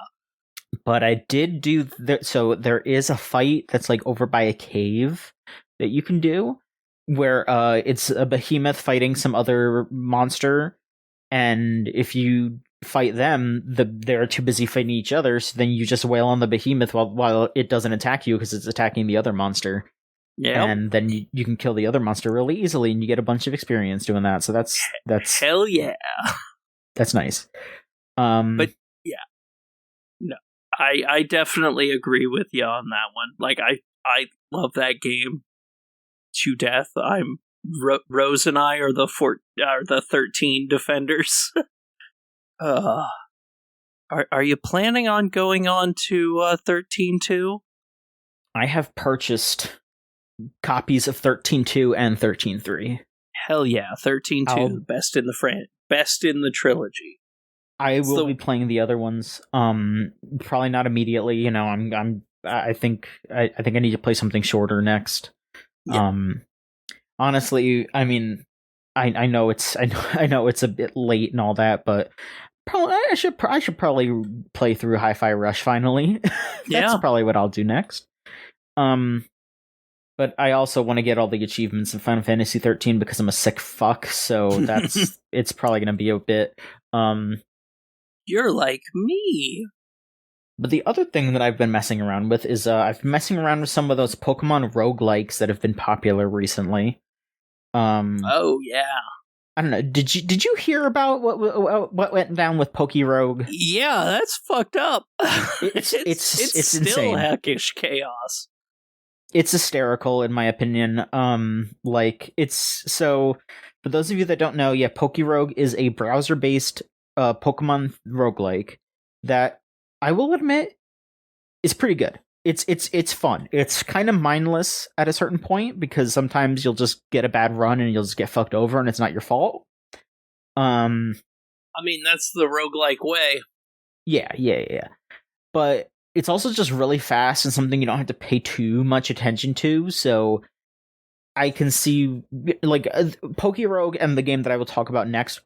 But I did do so there is a fight that's like over by a cave that you can do, where it's a behemoth fighting some other monster, and if you fight them, they're too busy fighting each other, so then you just wail on the behemoth while it doesn't attack you because it's attacking the other monster. Yeah, and then you can kill the other monster really easily, and you get a bunch of experience doing that. So that's hell yeah, that's nice. But yeah, no, I definitely agree with you on that one. Like I love that game to death. I'm Rose and I are the 13 defenders. Are you planning on going on to 13 too? I have purchased copies of 13.2 and 13.3. Hell yeah, 13.2, best in the trilogy. I will be playing the other ones. Probably not immediately. You know, I think I need to play something shorter next. Yeah. Honestly, I mean, I know it's a bit late and all that, but probably I should probably play through Hi-Fi Rush finally. That's probably what I'll do next. But I also want to get all the achievements in Final Fantasy XIII because I'm a sick fuck, so that's it's probably going to be a bit You're like me. But the other thing that I've been messing around with is I've been messing around with some of those Pokemon roguelikes that have been popular recently. Oh yeah. I don't know. Did you hear about what went down with PokéRogue? Yeah, that's fucked up. It's still insane. Hackish chaos. It's hysterical in my opinion. Like it's so for those of you that don't know, yeah, PokéRogue is a browser-based Pokemon roguelike that I will admit is pretty good. It's fun. It's kind of mindless at a certain point because sometimes you'll just get a bad run and you'll just get fucked over and it's not your fault. I mean, that's the roguelike way. Yeah. But it's also just really fast and something you don't have to pay too much attention to, so I can see like PokéRogue and the game that I will talk about next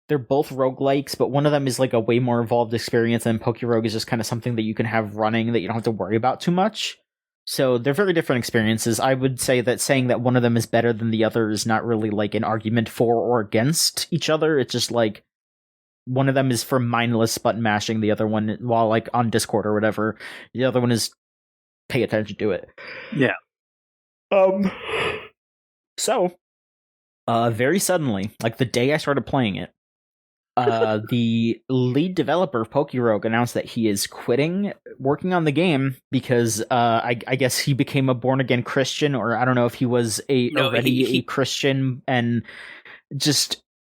they're both roguelikes, but one of them is like a way more involved experience, and PokéRogue is just kind of something that you can have running that you don't have to worry about too much. So they're very different experiences. I would say that saying that one of them is better than the other is not really like an argument for or against each other. It's just like one of them is for mindless button mashing, the other one, while like on Discord or whatever, the other one is pay attention to it. Yeah. So, very suddenly, like the day I started playing it, The lead developer of PokéRogue announced that he is quitting working on the game because I guess he became a born again Christian, or I don't know if he was already a Christian, and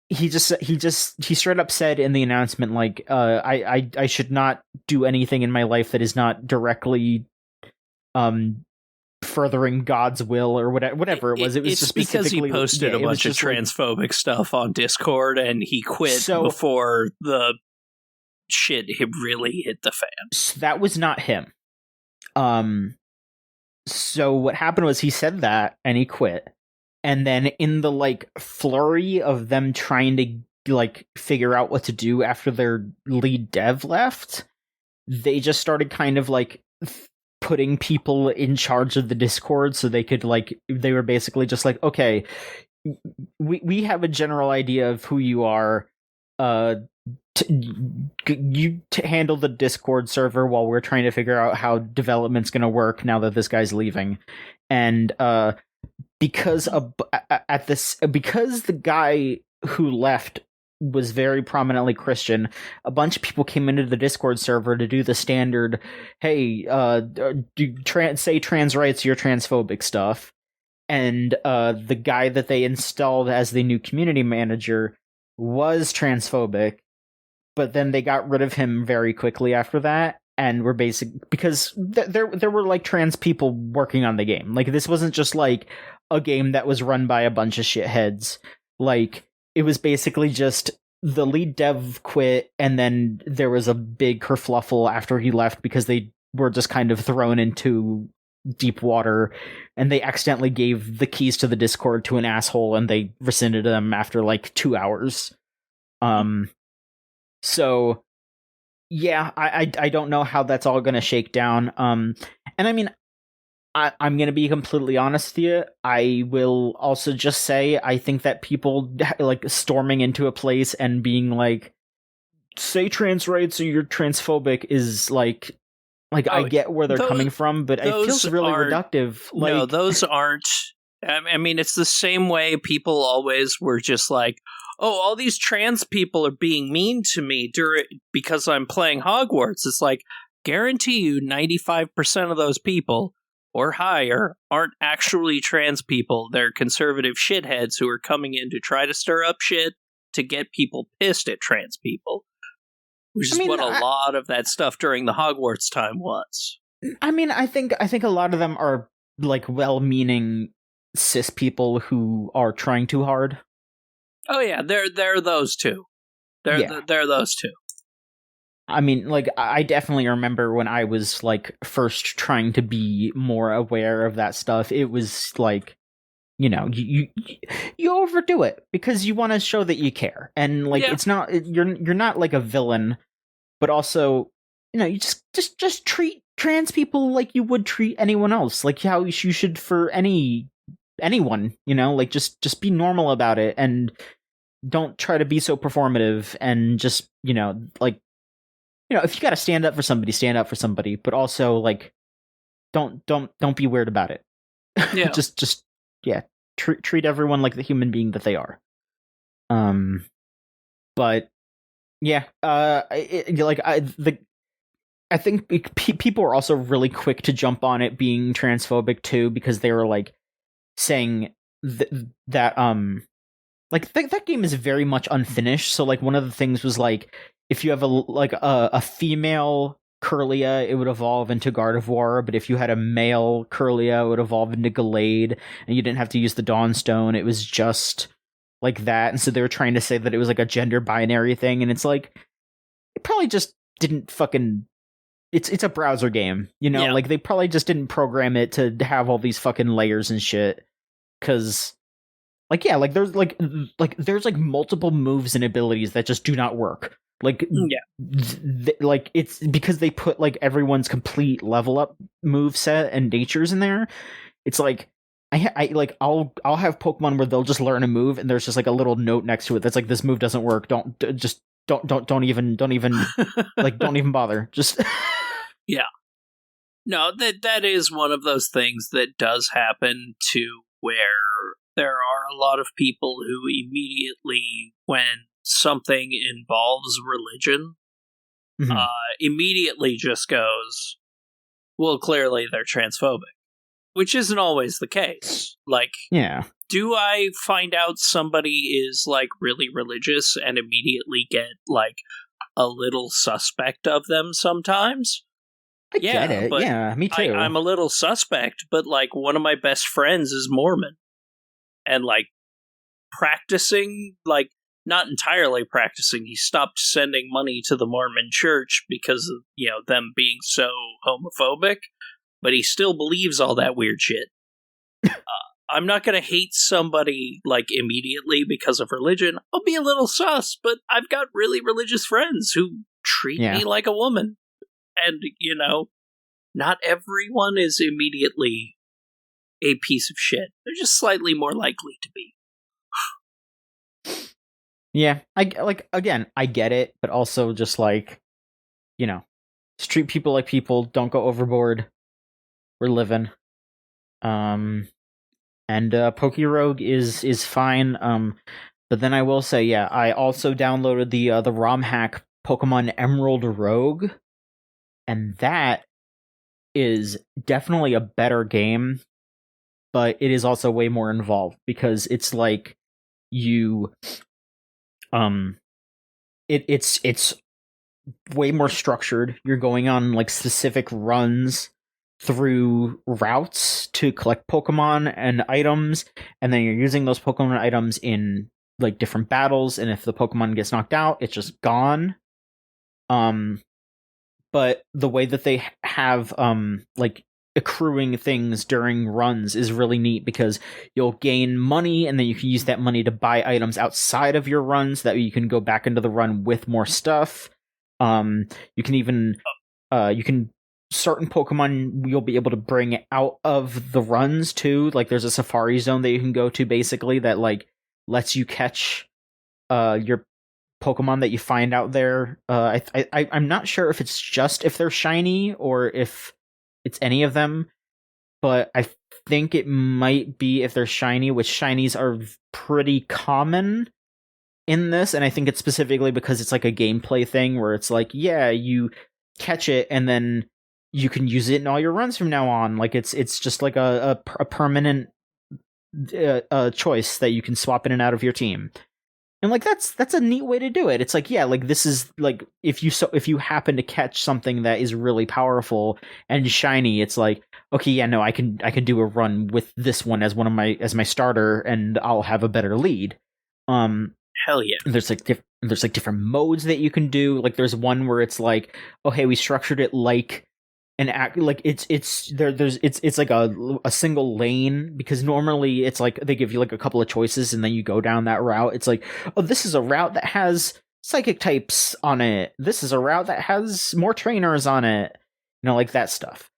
he straight up said in the announcement, like, I should not do anything in my life that is not directly furthering God's will, or whatever it was. It was it's just because he posted a bunch of transphobic stuff on Discord, and he quit before the shit really hit the fan. So that was not him. So what happened was he said that, and he quit. And then in the, like, flurry of them trying to, like, figure out what to do after their lead dev left, they just started kind of, like, putting people in charge of the Discord, so they could, like, they were basically just like, okay, we have a general idea of who you are. You handle the Discord server while we're trying to figure out how development's going to work now that this guy's leaving. And because the guy who left was very prominently Christian, a bunch of people came into the Discord server to do the standard, hey, say trans rights, you're transphobic stuff. And the guy that they installed as the new community manager was transphobic, but then they got rid of him very quickly after that. And were because there were, like, trans people working on the game. Like, this wasn't just, like, a game that was run by a bunch of shitheads. Like, it was basically just the lead dev quit, and then there was a big kerfluffle after he left because they were just kind of thrown into deep water, and they accidentally gave the keys to the Discord to an asshole, and they rescinded them after, like, 2 hours. So yeah, I don't know how that's all going to shake down. And I mean, I'm going to be completely honest with you. I will also just say, I think that people, like, storming into a place and being like, say trans rights or you're transphobic is like I get where they're coming from, but it feels really reductive. Like, no, those aren't. I mean, it's the same way people always were just like, oh, all these trans people are being mean to me because I'm playing Hogwarts. It's like, guarantee you 95% of those people, or higher, aren't actually trans people. They're conservative shitheads who are coming in to try to stir up shit to get people pissed at trans people. Which is what a lot of that stuff during the Hogwarts time was. I mean, I think a lot of them are, like, well-meaning cis people who are trying too hard. Oh yeah, they're those two. They're those two. I mean, like, I definitely remember when I was, like, first trying to be more aware of that stuff. It was like, you know, you overdo it because you want to show that you care, and, like, it's not, you're not like a villain, but also, you know, you just treat trans people like you would treat anyone else, like how you should for anyone, you know, like, just be normal about it, and don't try to be so performative, and just, you know, like, you know, if you got to stand up for somebody, but also, like, don't be weird about it. Yeah. just treat everyone like the human being that they are. But yeah, I think people are also really quick to jump on it being transphobic too, because they were, like, saying that that game is very much unfinished. So, like, one of the things was, like, if you have a female Curlia, it would evolve into Gardevoir, but if you had a male Curlia, it would evolve into Gallade, and you didn't have to use the Dawnstone. It was just like that. And so they were trying to say that it was like a gender binary thing, and it's like, it probably just didn't fucking. It's a browser game, you know? Yeah. Like, they probably just didn't program it to have all these fucking layers and shit. Because, like, yeah, like, there's there's multiple moves and abilities that just do not work. Like, like, it's because they put, like, everyone's complete level up move set and natures in there. It's like, I'll have Pokemon where they'll just learn a move, and there's just, like, a little note next to it that's like, this move doesn't work. Don't even like, don't even bother. Just yeah. No, that is one of those things that does happen, to where there are a lot of people who immediately, when something involves religion, immediately just goes, well, clearly they're transphobic, which isn't always the case. Like, yeah. Do I find out somebody is, like, really religious and immediately get, like, a little suspect of them sometimes? I get it. But yeah, me too. I'm a little suspect, but, like, one of my best friends is Mormon. And, like, practicing, like, not entirely practicing. He stopped sending money to the Mormon church because of, them being so homophobic, but he still believes all that weird shit. I'm not going to hate somebody, like, immediately because of religion. I'll be a little sus, but I've got really religious friends who treat me like a woman. And, not everyone is immediately a piece of shit. They're just slightly more likely to be. Yeah, I get it, but also just, like, treat people like people, don't go overboard. We're living. And PokéRogue is fine. But then I will say, I also downloaded the ROM hack Pokemon Emerald Rogue, and that is definitely a better game, but it is also way more involved because it's like it's way more structured. You're going on, like, specific runs through routes to collect Pokemon and items, and then you're using those Pokemon items in, like, different battles, and if the Pokemon gets knocked out, it's just gone. But the way that they have like, accruing things during runs is really neat because you'll gain money, and then you can use that money to buy items outside of your runs that you can go back into the run with more stuff. You can even certain Pokemon you'll be able to bring out of the runs too. Like, there's a safari zone that you can go to basically that, like, lets you catch your Pokemon that you find out there. I'm not sure if it's just if they're shiny or if it's any of them, but I think it might be if they're shiny, which shinies are pretty common in this, and I think it's specifically because it's like a gameplay thing where it's like, you catch it and then you can use it in all your runs from now on. Like, it's just like a permanent choice that you can swap in and out of your team. And, like, that's a neat way to do it. It's like, like, this is like, if you happen to catch something that is really powerful and shiny, it's like, okay, I can do a run with this one as my starter, and I'll have a better lead. Hell yeah. There's different modes that you can do. Like, there's one where it's like, oh hey, we structured it like an act, like it's like a single lane, because normally it's like they give you like a couple of choices and then you go down that route. It's like, oh, this is a route that has psychic types on it. This is a route that has more trainers on it. Like that stuff.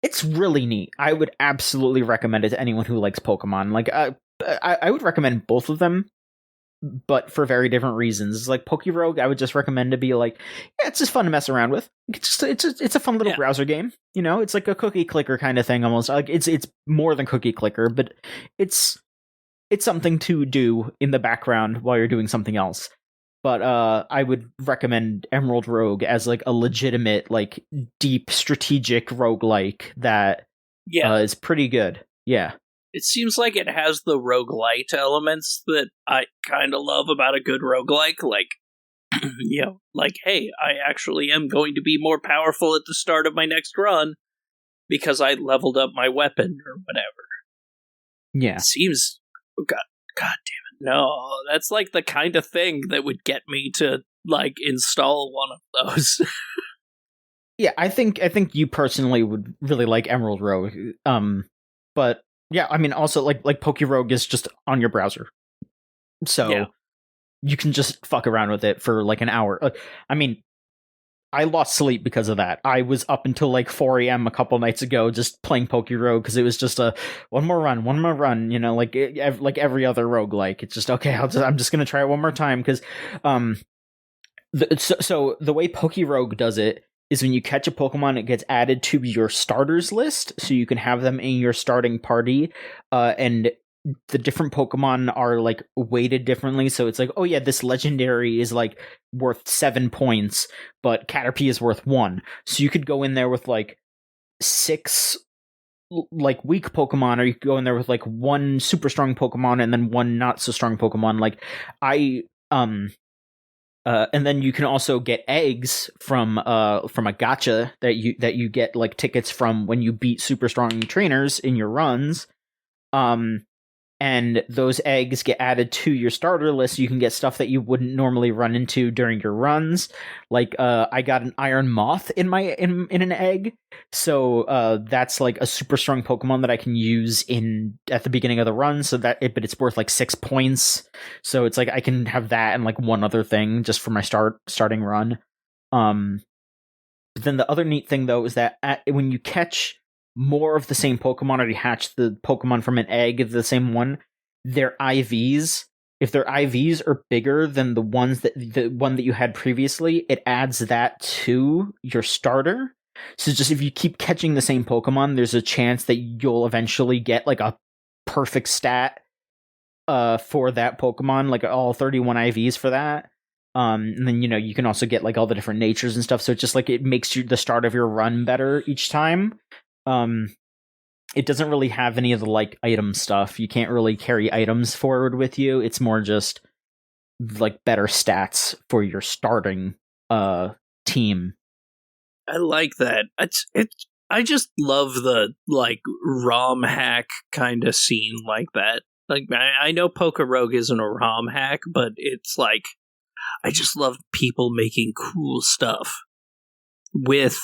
It's really neat. I would absolutely recommend it to anyone who likes Pokemon. Like, I would recommend both of them, but for very different reasons. Like, PokéRogue, I would just recommend to be like, it's just fun to mess around with. It's a fun little browser game. It's like a cookie clicker kind of thing almost. Like, it's more than cookie clicker, but it's something to do in the background while you're doing something else. But I would recommend Emerald Rogue as like a legitimate, like, deep strategic roguelike that is pretty good. Yeah. It seems like it has the roguelite elements that I kind of love about a good roguelike. Like, like, hey, I actually am going to be more powerful at the start of my next run because I leveled up my weapon or whatever. Yeah. It seems, God damn it. No, that's like the kind of thing that would get me to, like, install one of those. Yeah, I think you personally would really like Emerald Rogue. But yeah, I mean, also, like PokéRogue is just on your browser, so you can just fuck around with it for like an hour. I mean, I lost sleep because of that. I was up until like 4 a.m. a couple nights ago just playing PokéRogue because it was just a one more run, like every other roguelike. It's just, okay, I'm just gonna try it one more time because so the way PokéRogue does it is when you catch a Pokemon, it gets added to your starters list, so you can have them in your starting party, and the different Pokemon are like weighted differently. So it's like, oh yeah, this legendary is like worth 7 points, but Caterpie is worth 1. So you could go in there with like 6 like weak Pokemon, or you could go in there with like 1 super strong Pokemon and then 1 not so strong Pokemon. Like I and then you can also get eggs from a gacha that you get like tickets from when you beat super strong trainers in your runs. Um and those eggs get added to your starter list. You can get stuff that you wouldn't normally run into during your runs. Like I got an iron moth in my in an egg, so that's like a super strong Pokemon that I can use in at the beginning of the run. So but it's worth like 6 points. So it's like I can have that and like one other thing just for my starting run. But then the other neat thing though is that when you catch more of the same Pokemon, or you hatch the Pokemon from an egg of the same one, their IVs, if their IVs are bigger than the one that you had previously, it adds that to your starter. So just if you keep catching the same Pokemon, there's a chance that you'll eventually get like a perfect stat for that Pokemon, like all 31 IVs for that. And then you can also get like all the different natures and stuff. So it's just like it makes the start of your run better each time. It doesn't really have any of the like item stuff. You can't really carry items forward with you. It's more just like better stats for your starting team. I like that. I just love the like ROM hack kind of scene like that. Like I know PokéRogue isn't a ROM hack, but it's like I just love people making cool stuff with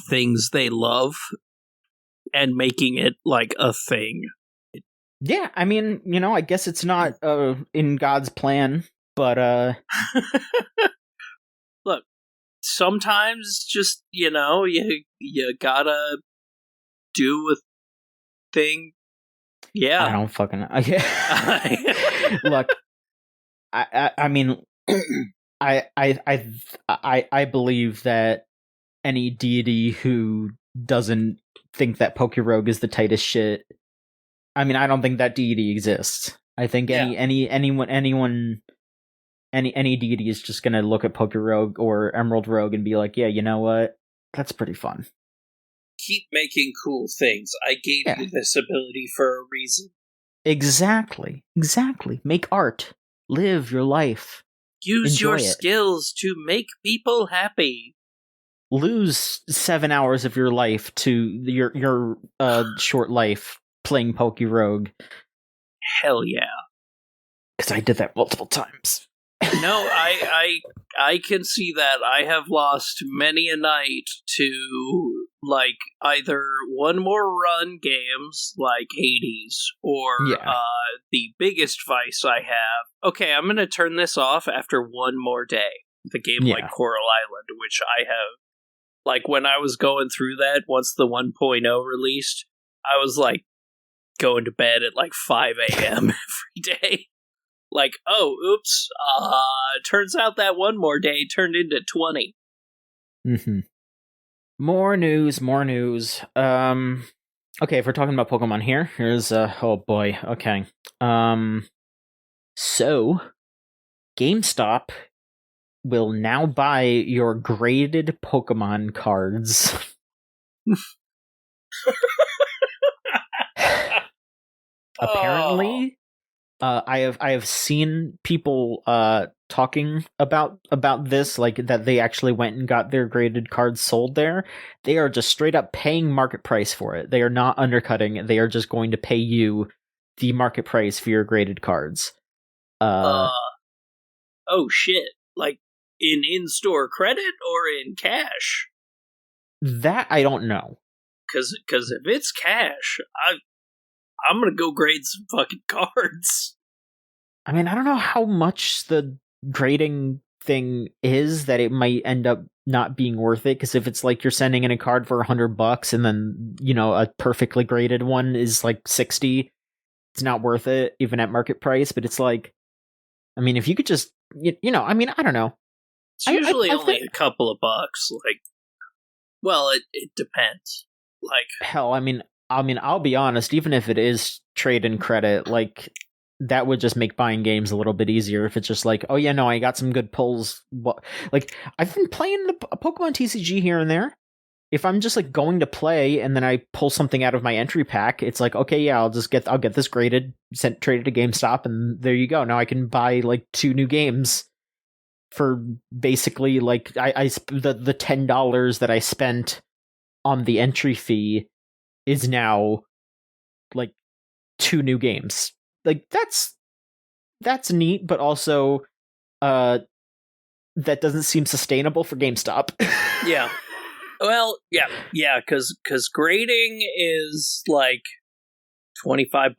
things they love and making it like a thing. Yeah, I mean, I guess it's not in God's plan, but look, sometimes just you gotta do a thing. Yeah, I don't fucking look. I mean, I believe that any deity who doesn't think that PokéRogue is the tightest shit. I mean, I don't think that deity exists. I think any deity is just gonna look at PokéRogue or Emerald Rogue and be like, yeah, you know what? That's pretty fun. Keep making cool things. I gave you this ability for a reason. Exactly. Make art. Live your life. Use your skills to make people happy. Lose 7 hours of your life to your short life playing PokéRogue. Hell yeah. Because I did that multiple times. No, I can see that. I have lost many a night to like either one more run games like Hades or the biggest vice I have. Okay, I'm gonna turn this off after one more day. The game like Coral Island, which I have like when I was going through that once the 1.0 released, I was like going to bed at like 5 a.m. every day. Like, oh, oops, turns out that one more day turned into 20. Mm-hmm. More news. Okay, if we're talking about Pokemon here, here's, oh boy, okay. So, GameStop will now buy your graded Pokemon cards. Apparently, I have seen people talking about this, like that they actually went and got their graded cards sold there. They are just straight up paying market price for it. They are not undercutting. They are just going to pay you the market price for your graded cards. Oh shit! Like in-store credit or in cash? That I don't know. Because if it's cash, I'm gonna go grade some fucking cards. I mean, I don't know how much the grading thing is that it might end up not being worth it. Because if it's like you're sending in a card for $100 and then a perfectly graded one is like 60, it's not worth it even at market price. But it's like, I mean, if you could just I mean, I don't know. It's usually only a couple of bucks. Like, well, it depends. Like, hell, I mean, I mean, I'll be honest, even if it is trade-in credit, like, that would just make buying games a little bit easier if it's just like, oh yeah, no, I got some good pulls. Like, I've been playing a Pokemon TCG here and there. If I'm just like going to play and then I pull something out of my entry pack, it's like, okay, yeah, I'll get this graded, traded to GameStop, and there you go. Now I can buy like 2 new games for basically like the $10 that I spent on the entry fee is now like 2 new games. Like that's neat, but also that doesn't seem sustainable for GameStop. Yeah. Well, yeah, because grading is like $25.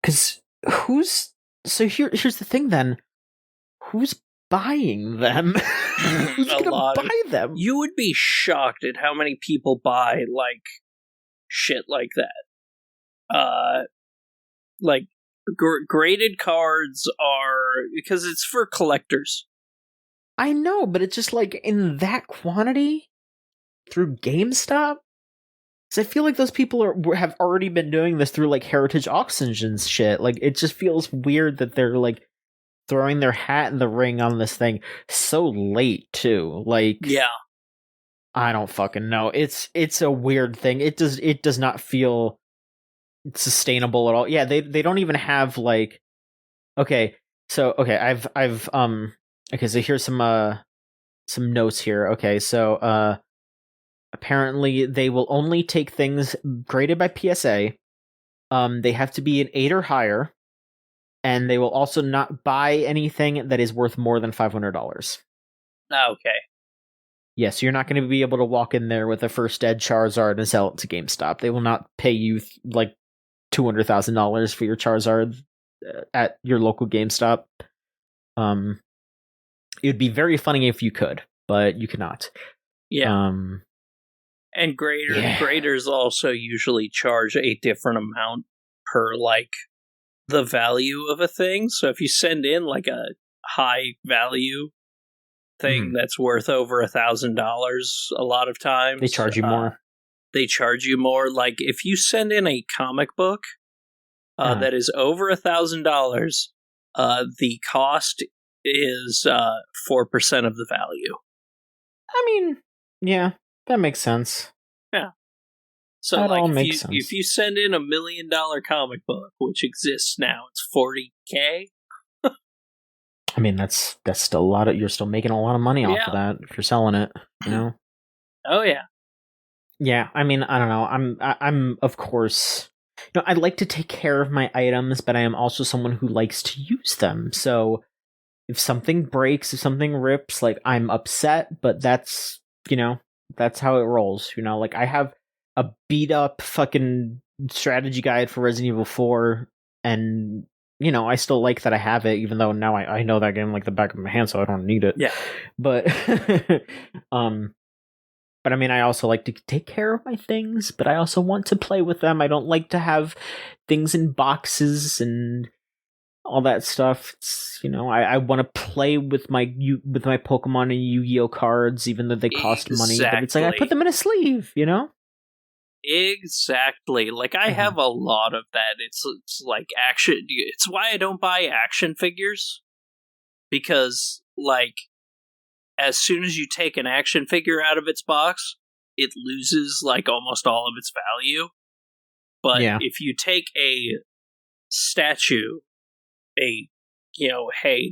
Because here's the thing then. Who's buying them? Who's gonna buy them? You would be shocked at how many people buy like shit like that. Like graded cards are because it's for collectors. I know, but it's just like in that quantity through GameStop. Because I feel like those people have already been doing this through like heritage auctions and shit. Like it just feels weird that they're like throwing their hat in the ring on this thing so late too. Like, yeah, I don't fucking know. It's a weird thing. It does not feel sustainable at all. Yeah, they don't even have like. Okay, so okay, so here's some notes here. Okay, so apparently they will only take things graded by PSA. They have to be an 8 or higher, and they will also not buy anything that is worth more than $500. Okay. Yes, you're not going to be able to walk in there with a first ed Charizard and sell it to GameStop. They will not pay you like $200,000 for your Charizard at your local GameStop. It would be very funny if you could, but you cannot. Yeah. And graders also usually charge a different amount per like the value of a thing. So if you send in like a high value thing that's worth over $1,000, a lot of times they charge you more. They charge you more. Like if you send in a comic book that is over $1,000, the cost is 4% of the value. I mean, yeah, that makes sense. Yeah. So that like all makes sense. If you send in $1 million comic book, which exists now, it's $40K. I mean, that's still a lot of. You're still making a lot of money off of that if you're selling it. You know. Oh yeah. Yeah, I mean, I don't know. I'm of course. You know, I like to take care of my items, but I am also someone who likes to use them. So if something breaks, if something rips, like I'm upset, but that's that's how it rolls. You know, like I have a beat up fucking strategy guide for Resident Evil 4, and I still like that I have it, even though now I know that game like the back of my hand, so I don't need it. Yeah. But but I mean, I also like to take care of my things, but I also want to play with them. I don't like to have things in boxes and all that stuff. It's, I want to play with my Pokemon and Yu-Gi-Oh cards, even though they cost money. But it's like I put them in a sleeve, Exactly. Like I have a lot of that. It's like action. It's why I don't buy action figures, because like as soon as you take an action figure out of its box, it loses like almost all of its value. But if you take a statue, a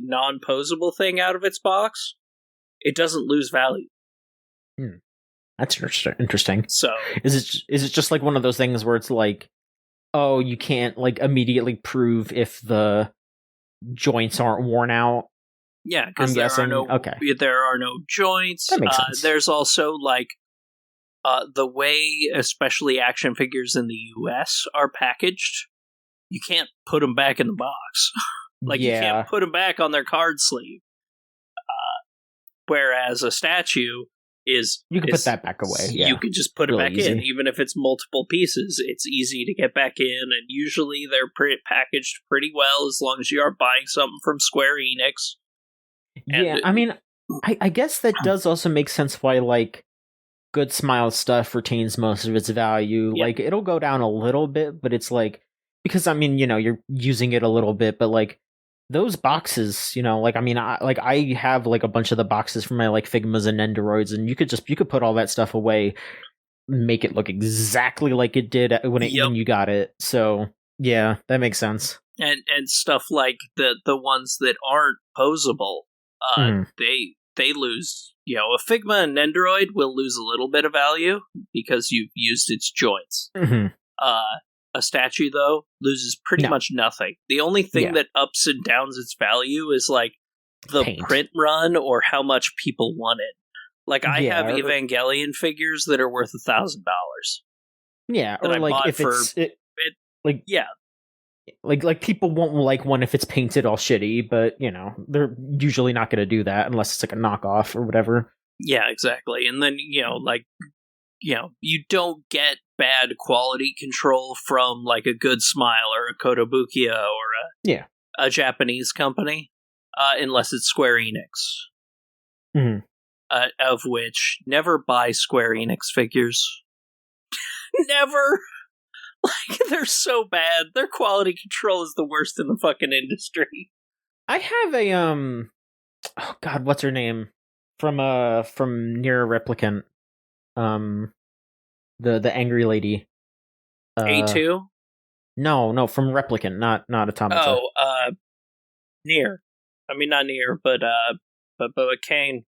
non-posable thing out of its box, it doesn't lose value. That's interesting. So is it just like one of those things where it's like, oh, you can't like immediately prove if the joints aren't worn out? Yeah, because there are no joints. That makes sense. There's also like the way, especially action figures in the US are packaged, you can't put them back in the box. Like you can't put them back on their card sleeve. Whereas a statue is you can put that back away. Yeah. You can just put it back in, even if it's multiple pieces. It's easy to get back in, and usually they're packaged pretty well as long as you aren't buying something from Square Enix. Yeah, I mean, I guess that does also make sense why, like, Good Smile stuff retains most of its value. Yep. Like, it'll go down a little bit, but it's like, because I mean, you're using it a little bit, but like those boxes, like I mean, I have like a bunch of the boxes for my like Figmas and Nendoroids, and you could put all that stuff away, make it look exactly like it did when you got it. So yeah, that makes sense. And stuff like the ones that aren't posable, they lose. A Figma and Nendoroid will lose a little bit of value because you've used its joints. A statue, though, loses pretty much nothing. The only thing that ups and downs its value is like the print run or how much people want it. Like I have Evangelion figures that are worth $1,000. Yeah, or like if like people won't like one if it's painted all shitty, but they're usually not going to do that unless it's like a knockoff or whatever. Yeah, exactly. And then you don't get bad quality control from like a Good Smile or a Kotobukiya or a Japanese company, unless it's Square Enix. Of which, never buy Square Enix figures. Never! Like, they're so bad. Their quality control is the worst in the fucking industry. I have a, oh god, what's her name? From Nier Replicant. The angry lady. A2? No, from Replicant, not Automata. Oh, Nier. I mean, not Nier, but Kaine.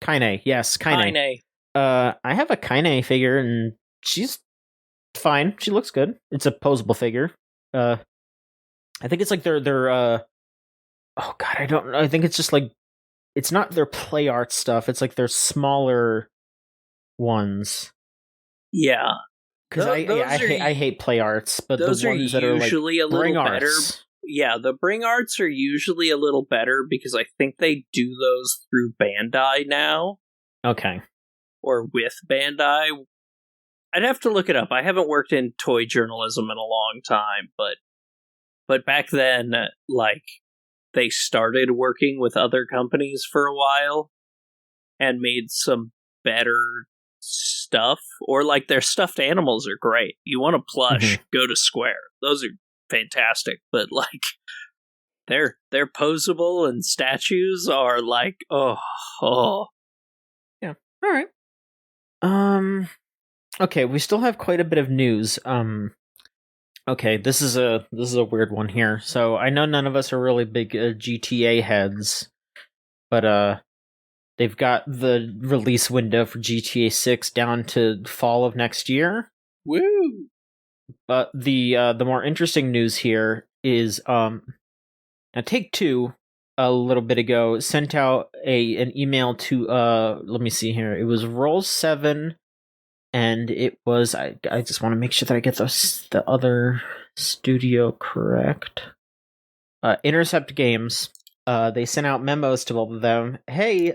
Kaine, yes, Kaine. I have a Kaine figure, and she's fine. She looks good. It's a posable figure. I think it's like their oh god, I don't know. I think it's just like, it's not their play art stuff. It's like their smaller ones. Yeah. Because I hate play arts, but the ones that are usually like a little better. Arts. Yeah, the Bring Arts are usually a little better because I think they do those through Bandai now. Okay. Or with Bandai. I'd have to look it up. I haven't worked in toy journalism in a long time, but back then, like, they started working with other companies for a while and made some better stuff. Or like their stuffed animals are great. You want a plush, go to Square. Those are fantastic, but like they're posable and statues are like oh. Yeah. All right. Okay, we still have quite a bit of news. Okay, this is a weird one here. So I know none of us are really big GTA heads, but they've got the release window for GTA 6 down to fall of next year. Woo! But the more interesting news here is now Take-Two a little bit ago sent out an email to let me see here. It was Roll 7, and it was I just want to make sure that I get the other studio correct. Intercept Games. They sent out memos to both of them. Hey,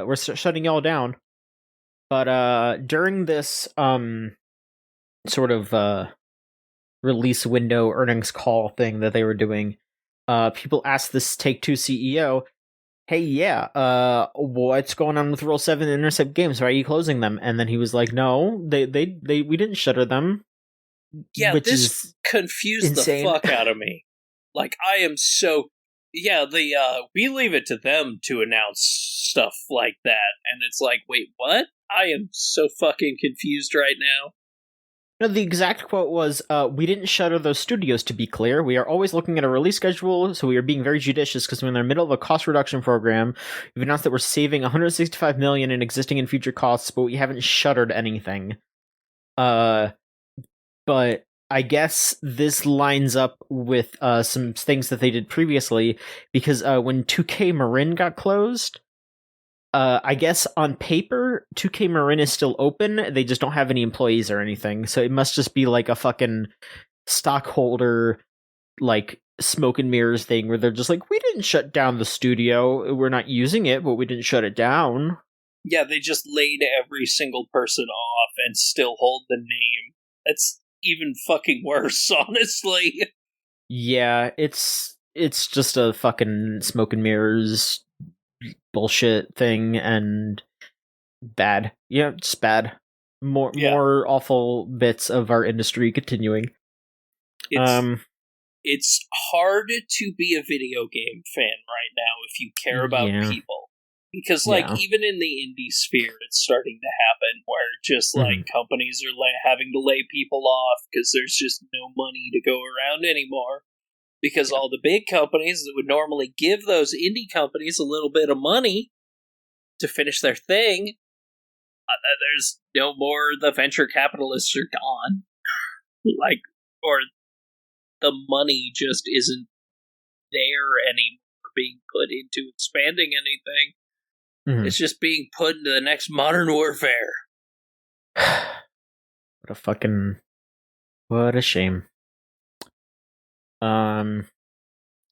we're shutting y'all down. But during this sort of release window earnings call thing that they were doing, people asked this Take-Two CEO, hey, what's going on with Roll 7 and Intercept Games? Why are you closing them? And then he was like, no, we didn't shutter them. Yeah, this confused insane. The fuck out of me. Like, I am so... Yeah, we leave it to them to announce stuff like that. And it's like, wait, what? I am so fucking confused right now. No, the exact quote was, we didn't shutter those studios, to be clear. We are always looking at a release schedule, so we are being very judicious because we're in the middle of a cost reduction program. We've announced that we're saving $165 million in existing and future costs, but we haven't shuttered anything. But I guess this lines up with some things that they did previously, because when 2K Marin got closed, I guess on paper, 2K Marin is still open. They just don't have any employees or anything. So it must just be like a fucking stockholder, like, smoke and mirrors thing where they're just like, we didn't shut down the studio. We're not using it, but we didn't shut it down. Yeah, they just laid every single person off and still hold the name. That's even fucking worse, honestly. Yeah, it's just a fucking smoke and mirrors bullshit thing, and bad. Yeah, just bad. More awful bits of our industry continuing. It's hard to be a video game fan right now if you care about people. Because, even in the indie sphere, it's starting to happen where just, companies are having to lay people off because there's just no money to go around anymore. Because all the big companies that would normally give those indie companies a little bit of money to finish their thing, there's no more. The venture capitalists are gone. Or the money just isn't there anymore being put into expanding anything. Mm-hmm. It's just being put into the next Modern Warfare. What a shame.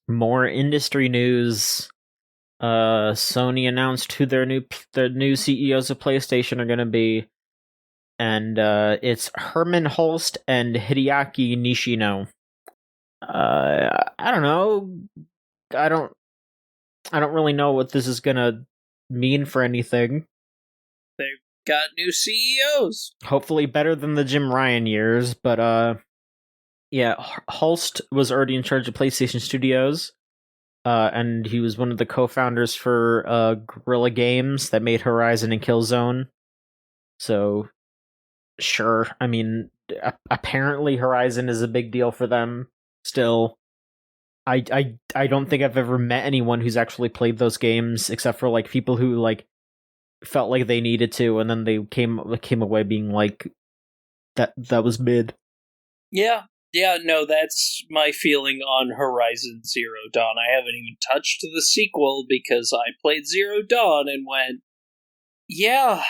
More industry news. Sony announced who their new CEOs of PlayStation are going to be, and it's Herman Hulst and Hideaki Nishino. I don't know. I don't really know what this is gonna mean for anything. They've got new CEOs. Hopefully better than the Jim Ryan years, but yeah, Hulst was already in charge of PlayStation Studios, and he was one of the co-founders for Guerrilla Games that made Horizon and Killzone. So, sure. I mean, apparently Horizon is a big deal for them. Still, I don't think I've ever met anyone who's actually played those games, except for people who felt like they needed to, and then they came away being like that was mid. Yeah, no, that's my feeling on Horizon Zero Dawn. I haven't even touched the sequel because I played Zero Dawn and went, yeah,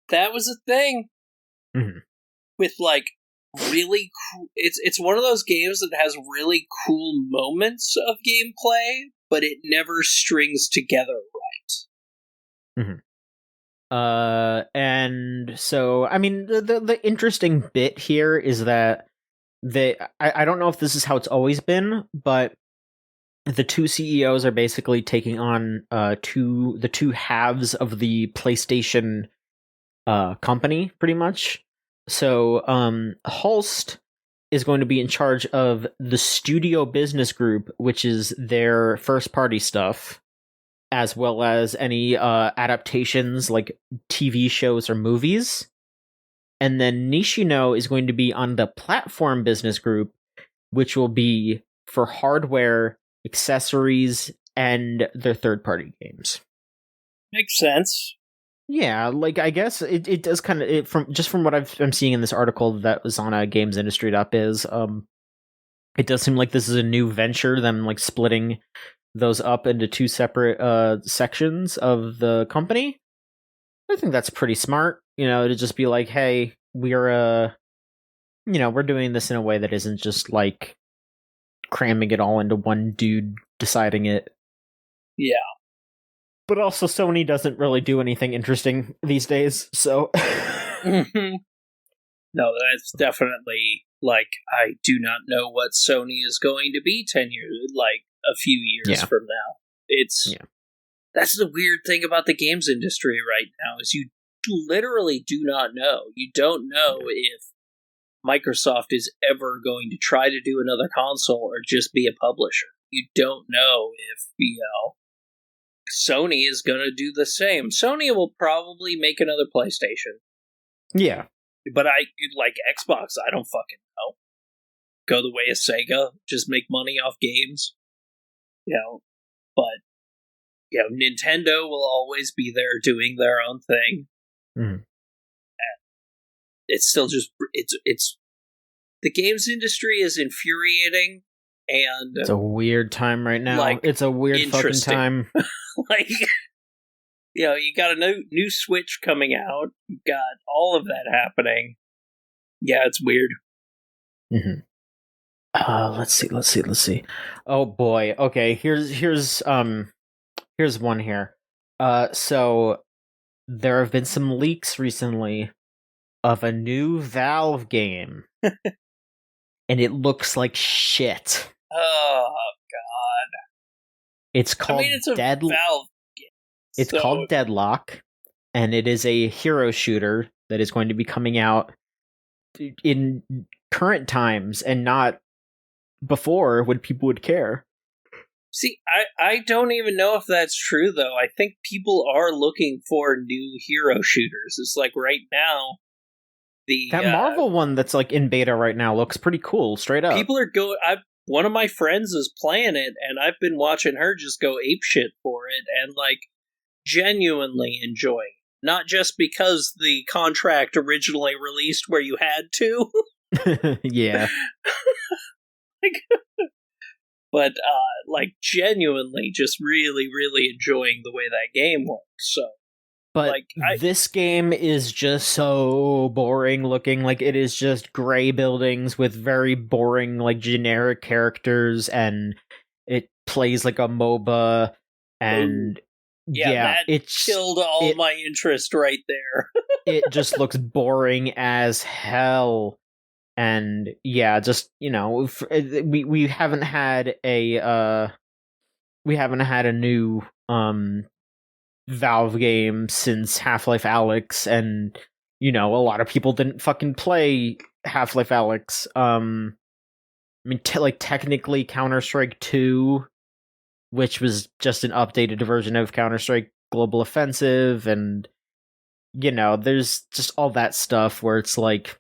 that was a thing. Mm-hmm. With really cool. It's one of those games that has really cool moments of gameplay, but it never strings together right. Mm-hmm. And so I mean the interesting bit here is that I don't know if this is how it's always been, but the two CEOs are basically taking on the two halves of the PlayStation company, pretty much. So, Hulst is going to be in charge of the Studio Business Group, which is their first-party stuff, as well as any adaptations like TV shows or movies. And then Nishino is going to be on the Platform Business Group, which will be for hardware, accessories, and their third-party games. Makes sense. Yeah, I guess it does kind of from what I'm seeing in this article that was on GamesIndustry.biz. It does seem like this is a new venture, them splitting those up into two separate sections of the company. I think that's pretty smart, to just be like, hey, we're we're doing this in a way that isn't just cramming it all into one dude deciding it. Yeah. But also, Sony doesn't really do anything interesting these days, so... No, that's definitely, I do not know what Sony is going to be 10 years, a few years from now. That's the weird thing about the games industry right now, is you literally do not know. You don't know if Microsoft is ever going to try to do another console or just be a publisher. You don't know if, Sony is going to do the same. Sony will probably make another PlayStation. Yeah. But Xbox, I don't fucking know. Go the way of Sega, just make money off games. But Nintendo will always be there doing their own thing. Mm-hmm. And it's still just it's the games industry is infuriating. And it's a weird time right now. It's a weird fucking time. You got a new Switch coming out. You got all of that happening. Yeah, it's weird. Mm-hmm. Let's see. Oh boy. Okay, here's one here. So there have been some leaks recently of a new Valve game. And it looks like shit. Oh god! It's called it's a Valve game. It's called Deadlock. and it is a hero shooter that is going to be coming out in current times and not before when people would care. See, I don't even know if that's true, though. I think people are looking for new hero shooters. It's like right now, that Marvel one that's like in beta right now looks pretty cool, straight up. People are going... One of my friends is playing it, and I've been watching her just go apeshit for it, and like genuinely enjoying. Not just because the contract originally released where you had to. Yeah. But like genuinely just really, really enjoying the way that game works. So, but like, this game is just so boring looking. Like, it is just gray buildings with very boring, like, generic characters, and it plays like a MOBA, and that killed all my interest right there. It just looks boring as hell. And yeah, just, you know, we haven't had a new Valve game since Half-Life Alyx, and you know, a lot of people didn't fucking play Half-Life Alyx. I mean, like, technically Counter-Strike 2, which was just an updated version of Counter-Strike Global Offensive, and you know, there's just all that stuff where it's like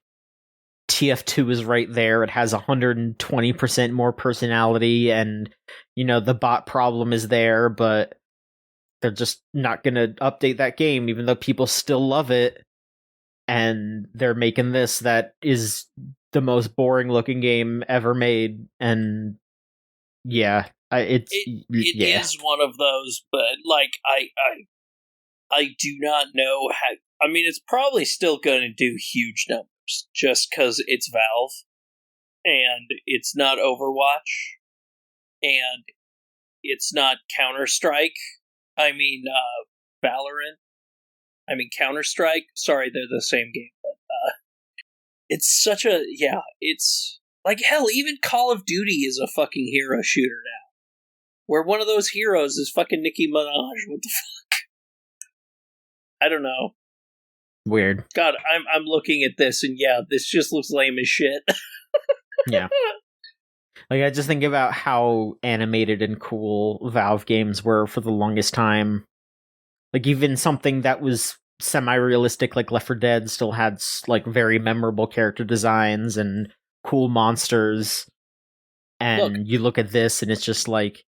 TF2 is right there. It has 120% more personality, and you know, the bot problem is there, but they're just not going to update that game, even though people still love it. And they're making this that is the most boring looking game ever made. And yeah, it is one of those, but like I do not know how. I mean, it's probably still going to do huge numbers just because it's Valve and it's not Overwatch and it's not Counter-Strike. I mean, Valorant. I mean, Counter-Strike. Sorry, they're the same game, but it's such a... Yeah, it's... Like, hell, even Call of Duty is a fucking hero shooter now. Where one of those heroes is fucking Nicki Minaj. What the fuck? I don't know. Weird. God, I'm looking at this, and yeah, this just looks lame as shit. Yeah. Like, I just think about how animated and cool Valve games were for the longest time. Like, even something that was semi-realistic, like Left 4 Dead, still had, like, very memorable character designs and cool monsters. And you look at this, and it's just like,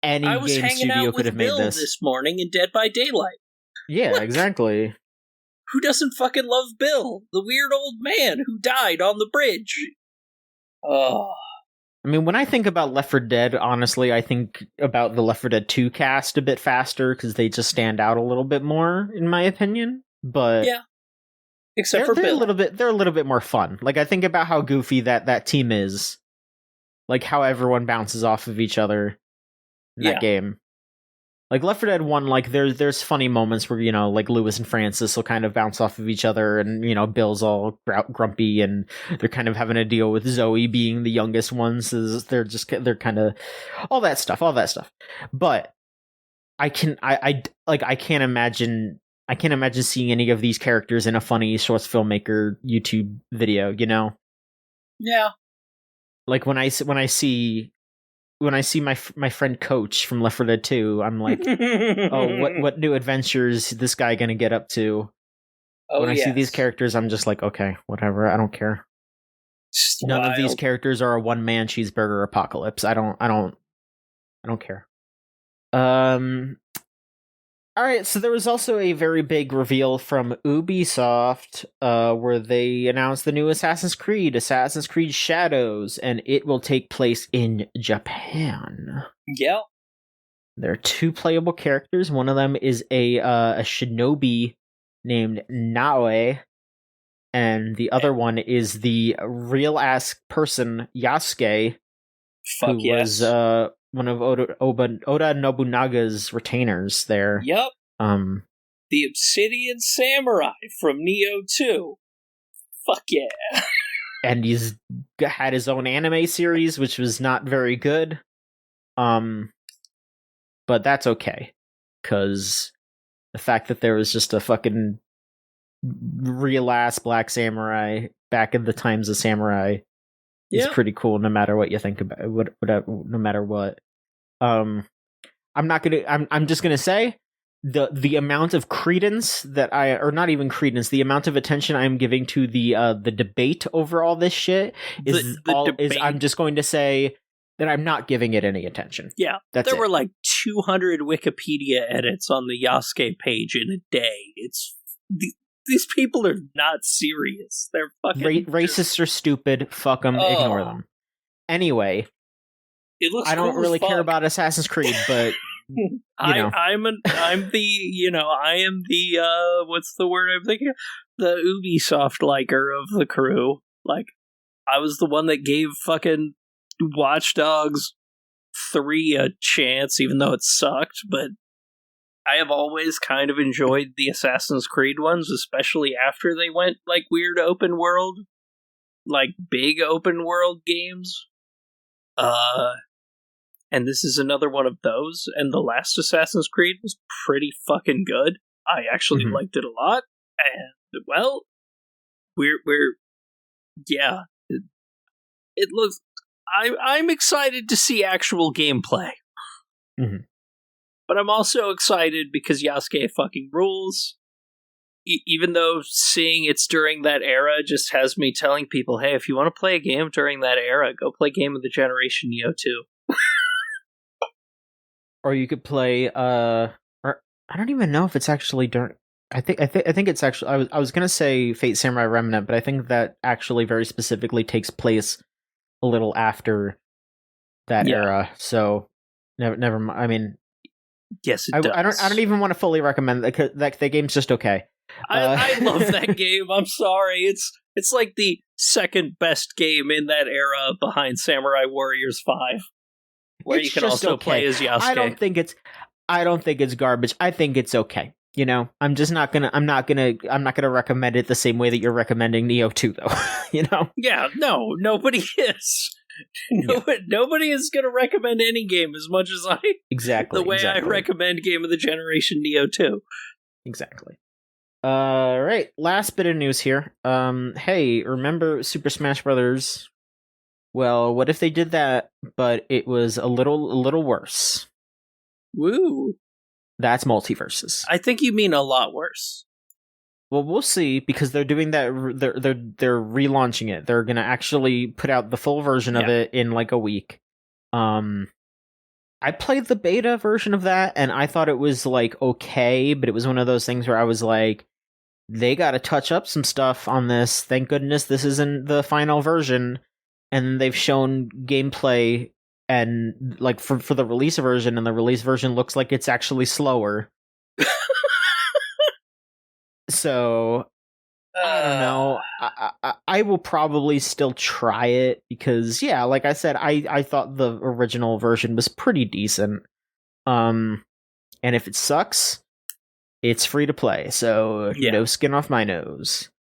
any game studio could have made Bill this morning in Dead by Daylight. Yeah, exactly. Who doesn't fucking love Bill? The weird old man who died on the bridge. Oh... I mean, when I think about Left 4 Dead, honestly, I think about the Left 4 Dead 2 cast a bit faster because they just stand out a little bit more, in my opinion. But yeah, except for Bill, they're a little bit more fun. Like, I think about how goofy that team is, like how everyone bounces off of each other in that game. Like Left 4 Dead 1, like there's funny moments where, you know, like Lewis and Francis will kind of bounce off of each other, and you know, Bill's all grumpy, and they're kind of having to deal with Zoe being the youngest one, so they're kind of all that stuff. But I can't imagine seeing any of these characters in a funny short filmmaker YouTube video, you know? Yeah. Like when I see my friend Coach from Left 4 Dead 2, I'm like, oh, what new adventures is this guy gonna get up to? When I see these characters, I'm just like, okay, whatever, I don't care. None of these characters are a one-man cheeseburger apocalypse. I don't care. All right, so there was also a very big reveal from Ubisoft, where they announced the new Assassin's Creed Shadows, and it will take place in Japan. Yeah. There are 2 playable characters. One of them is a shinobi named Naoe, and the other one is the real-ass person, Yasuke, who was one of Oda Nobunaga's retainers there. Yep. The Obsidian Samurai from Neo 2. Fuck yeah. And he's had his own anime series, which was not very good. But that's okay, because The fact that there was just a fucking real ass black samurai back in the times of samurai is pretty cool. No matter what you think about no matter what. I'm just gonna say the amount of credence that or not even credence, the amount of attention I'm giving to the debate over all this shit is I'm just going to say that I'm not giving it any attention. Yeah, there were like 200 Wikipedia edits on the Yasuke page in a day. These people are not serious. They're fucking racists are stupid. Fuck them. Ignore them. Anyway, it looks. I don't really care about Assassin's Creed, but I am the what's the word I'm thinking of? The Ubisoft liker of the crew. Like, I was the one that gave fucking Watch Dogs 3 a chance, even though it sucked, but I have always kind of enjoyed the Assassin's Creed ones, especially after they went like weird open world, like big open world games. And this is another one of those, and the last Assassin's Creed was pretty fucking good. I actually liked it a lot, and well, it looks. I'm excited to see actual gameplay. But I'm also excited because Yasuke fucking rules. Even though seeing it's during that era just has me telling people, hey, if you want to play a game during that era, go play Game of the Generation Neo 2. Or you could play or I don't even know if it's actually during. I think it's actually. I was gonna say Fate Samurai Remnant, but I think that actually very specifically takes place a little after that era. So never mind. I mean, yes, it does. I don't even want to fully recommend that. The game's just okay. I love that game. I'm sorry. It's like the second best game in that era behind Samurai Warriors 5. Where you can also play as Yasuke. I don't think it's garbage. I think it's okay. You know, I'm not gonna recommend it the same way that you're recommending Neo 2 though. You know? Yeah, no, nobody is. Nobody is gonna recommend any game as much as I I recommend Game of the Generation Neo 2. Exactly. Right, last bit of news here. Hey, remember Super Smash Brothers? Well, what if they did that, but it was a little worse? Woo. That's Multiversus. I think you mean a lot worse. Well, we'll see, because they're doing that. They're relaunching it. They're gonna actually put out the full version of it in like a week. I played the beta version of that, and I thought it was like okay, but it was one of those things where I was like, they got to touch up some stuff on this. Thank goodness this isn't the final version. And they've shown gameplay and like for the release version, and the release version looks like it's actually slower. So I don't know. I will probably still try it because, yeah, like I said, I thought the original version was pretty decent. And if it sucks, it's free to play, so no skin off my nose.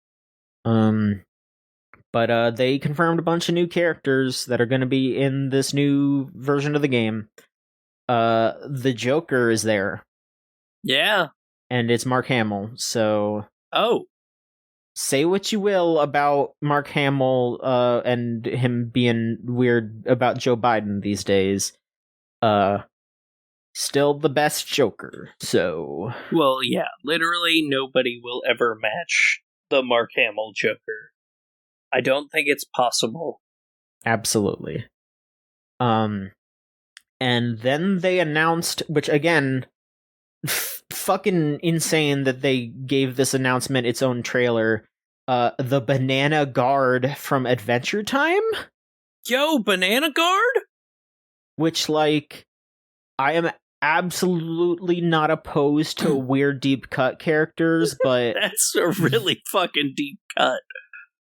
But they confirmed a bunch of new characters that are going to be in this new version of the game. The Joker is there. Yeah. And it's Mark Hamill, so... Oh. Say what you will about Mark Hamill and him being weird about Joe Biden these days. Still the best Joker, so... Well, yeah, literally nobody will ever match the Mark Hamill Joker. I don't think it's possible. Absolutely. And then they announced, which again, fucking insane that they gave this announcement its own trailer, the Banana Guard from Adventure Time? Yo, Banana Guard? Which, like, I am absolutely not opposed to weird deep cut characters, but... That's a really fucking deep cut.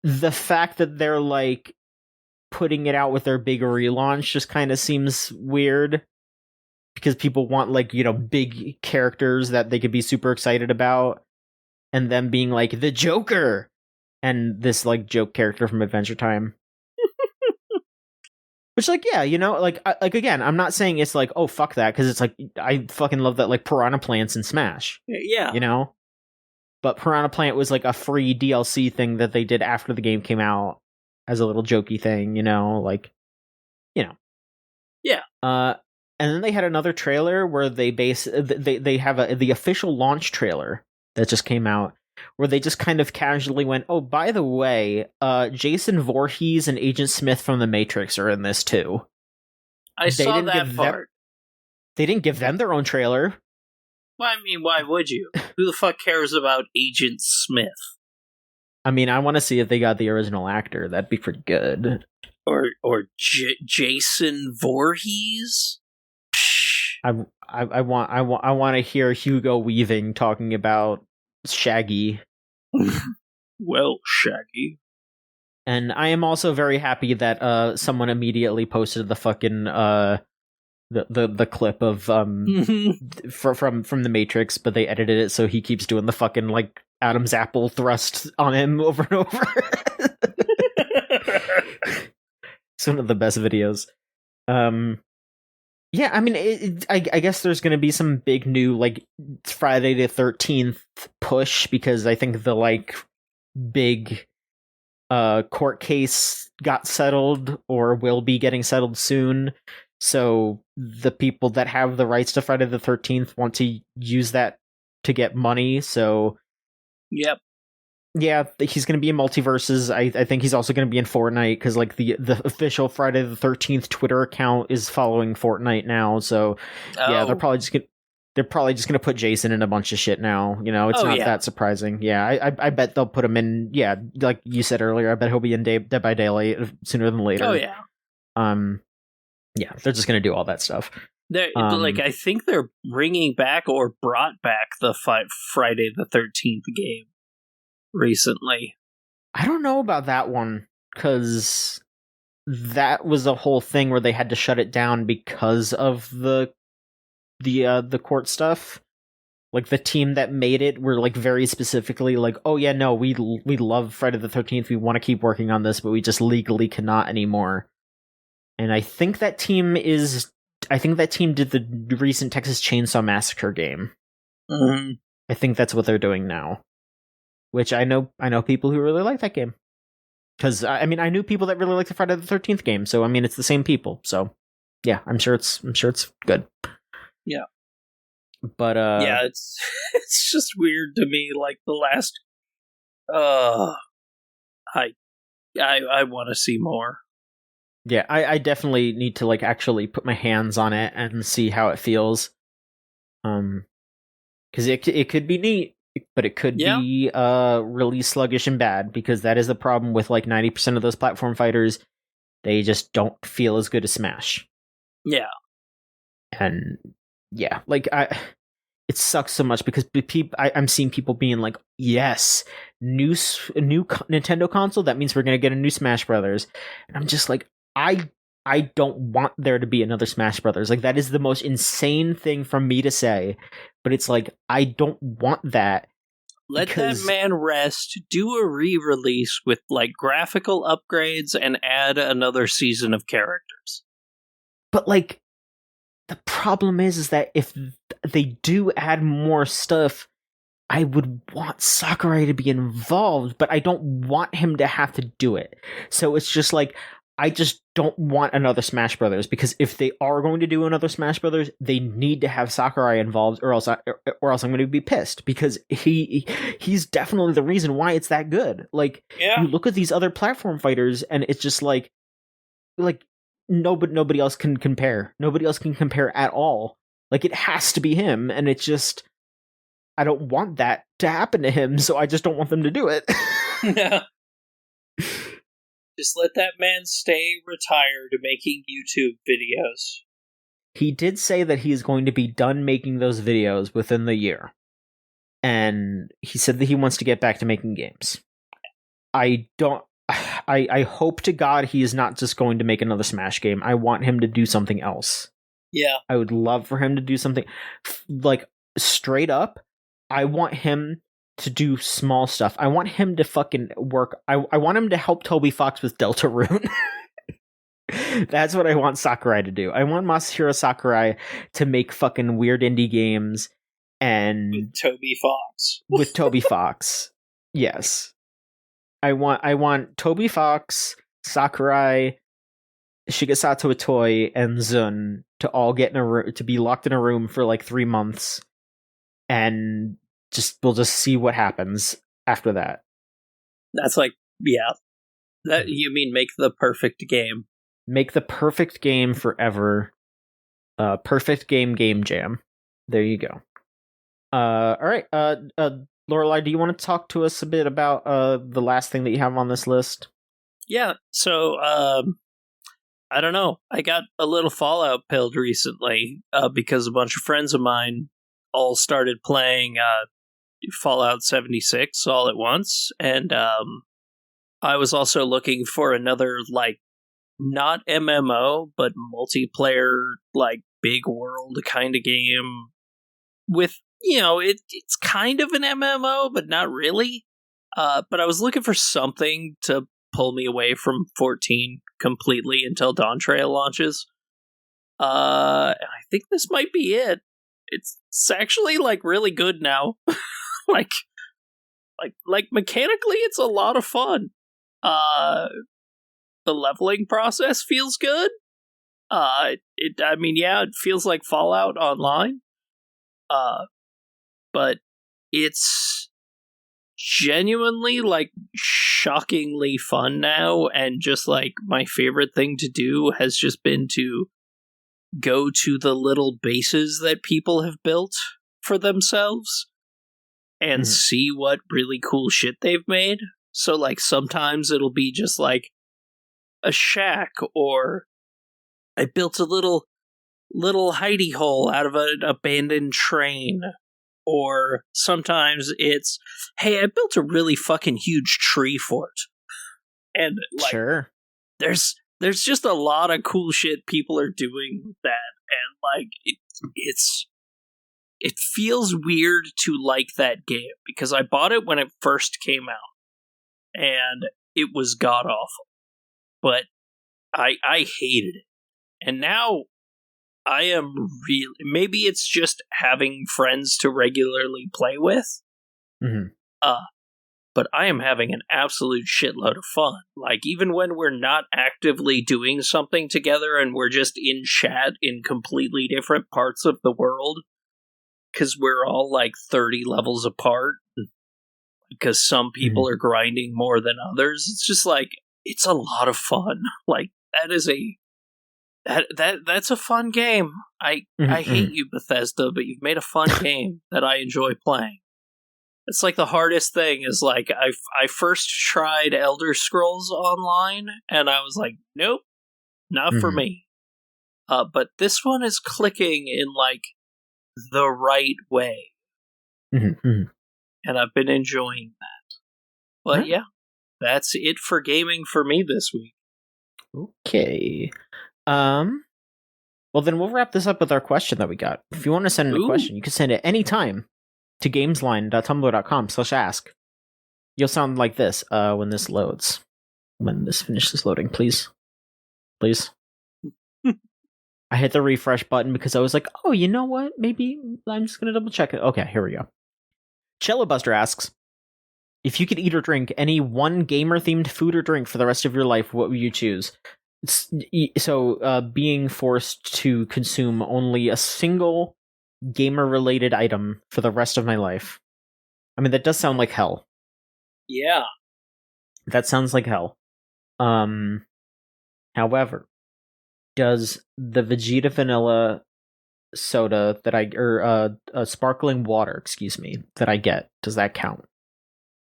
The fact that they're, like, putting it out with their big relaunch just kind of seems weird. Because people want, like, you know, big characters that they could be super excited about. And them being like, the Joker! And this, like, joke character from Adventure Time. Which, like, yeah, like again, I'm not saying it's like, oh, fuck that, because it's like, I fucking love that, like, Piranha Plants in Smash. Yeah. But Piranha Plant was like a free DLC thing that they did after the game came out as a little jokey thing, like, Yeah. And then they had another trailer where they have the official launch trailer that just came out, where they just kind of casually went, oh, by the way, Jason Voorhees and Agent Smith from The Matrix are in this too. I saw that part. They didn't give them their own trailer. Well, I mean, why would you? Who the fuck cares about Agent Smith? I mean, I want to see if they got the original actor. That'd be pretty good. Or Jason Voorhees? I want to hear Hugo Weaving talking about Shaggy. Well, Shaggy. And I am also very happy that someone immediately posted the fucking the clip of from The Matrix, but they edited it so he keeps doing the fucking like Adam's apple thrust on him over and over. It's one of the best videos. Yeah, I mean, I guess there's going to be some big new like Friday the 13th push, because I think the like big court case got settled or will be getting settled soon. So the people that have the rights to Friday the 13th want to use that to get money. So, yep. Yeah, he's going to be in Multiversus. I think he's also going to be in Fortnite, because like the official Friday the 13th Twitter account is following Fortnite now. So yeah, they're probably just going to put Jason in a bunch of shit now. It's not that surprising. Yeah, I bet they'll put him in. Yeah, like you said earlier, I bet he'll be in Dead by Daylight sooner than later. Oh yeah. Yeah, they're just going to do all that stuff. I think they're bringing back or brought back the Friday the 13th game recently. I don't know about that one, because that was a whole thing where they had to shut it down because of the court stuff. Like, the team that made it were like very specifically like, oh yeah, no, we love Friday the 13th, we want to keep working on this, but we just legally cannot anymore. And I think that team did the recent Texas Chainsaw Massacre game. Mm-hmm. I think that's what they're doing now. Which I know people who really like that game. Because, I mean, I knew people that really like the Friday the 13th game, so, I mean, it's the same people. So, yeah, I'm sure it's good. Yeah. But, yeah, it's just weird to me, like, the last... I want to see more. Yeah, I definitely need to, like, actually put my hands on it and see how it feels. Because it could be neat, but it could be really sluggish and bad, because that is the problem with like 90% of those platform fighters. They just don't feel as good as Smash. Yeah. And yeah, like it sucks so much, because I'm seeing people being like, yes, new Nintendo console, that means we're going to get a new Smash Brothers. And I'm just like, I don't want there to be another Smash Brothers. Like, that is the most insane thing for me to say, but it's like, I don't want that. Let that man rest, do a re-release with like graphical upgrades, and add another season of characters. But like, the problem is that if they do add more stuff, I would want Sakurai to be involved, but I don't want him to have to do it. So it's just like, I just don't want another Smash Brothers, because if they are going to do another Smash Brothers, they need to have Sakurai involved, or else I'm going to be pissed, because he's definitely the reason why it's that good. Like, you look at these other platform fighters, and it's just like nobody else can compare. Nobody else can compare at all. Like, it has to be him, and it's just, I don't want that to happen to him, so I just don't want them to do it. Yeah. Just let that man stay retired making YouTube videos. He did say that he is going to be done making those videos within the year. And he said that he wants to get back to making games. I hope to God he is not just going to make another Smash game. I want him to do something else. Yeah. I would love for him to do something, like, straight up, I want him to do small stuff. I want him to fucking work. I want him to help Toby Fox with Deltarune. That's what I want Sakurai to do. I want Masahiro Sakurai to make fucking weird indie games and Toby Fox. with Toby Fox. Yes. I want Toby Fox, Sakurai, Shigesato Itoi, and Zun to all get in to be locked in a room for like 3 months, and we'll just see what happens after that. That's like, yeah. That you mean make the perfect game? Make the perfect game forever. Perfect game jam. There you go. All right. Lorelai, do you want to talk to us a bit about the last thing that you have on this list? Yeah. So, I don't know. I got a little Fallout pilled recently because a bunch of friends of mine all started playing Fallout 76 all at once, and I was also looking for another, like, not MMO, but multiplayer, like, big world kind of game with, it's kind of an MMO, but not really. But I was looking for something to pull me away from 14 completely until Dawn Trail launches. And I think this might be it. It's actually, like, really good now. like mechanically, it's a lot of fun. The leveling process feels good. It feels like Fallout Online. But it's genuinely, like, shockingly fun now, and just, like, my favorite thing to do has just been to go to the little bases that people have built for themselves and see what really cool shit they've made. So, like, sometimes it'll be just, like, a shack, or I built a little hidey hole out of an abandoned train. Or sometimes it's, hey, I built a really fucking huge tree fort. And, like, sure. There's just a lot of cool shit people are doing with that, and, like, it feels weird to like that game, because I bought it when it first came out, and it was god awful. But I hated it. And now I am really, maybe it's just having friends to regularly play with. But I am having an absolute shitload of fun. Like, even when we're not actively doing something together and we're just in chat in completely different parts of the world, because we're all like 30 levels apart, because some people are grinding more than others. It's just like, it's a lot of fun. Like, that's a fun game. I hate you, Bethesda, but you've made a fun game that I enjoy playing. It's like the hardest thing is, like, I first tried Elder Scrolls Online, and I was like, nope, not for me. But this one is clicking in, like, the right way. And I've been enjoying that. But yeah, that's it for gaming for me this week. Okay. Well, then we'll wrap this up with our question that we got. If you want to send in a question, you can send it anytime to gamesline.tumblr.com/ask. You'll sound like this when this loads. When this finishes loading, please. Please. I hit the refresh button because I was like, oh, you know what? Maybe I'm just going to double check it. Okay, here we go. Cello Buster asks, if you could eat or drink any one gamer-themed food or drink for the rest of your life, what would you choose? So, being forced to consume only a single gamer-related item for the rest of my life. I mean, that does sound like hell. Yeah. That sounds like hell. However, does the Vegeta Vanilla soda sparkling water, excuse me, that I get, does that count?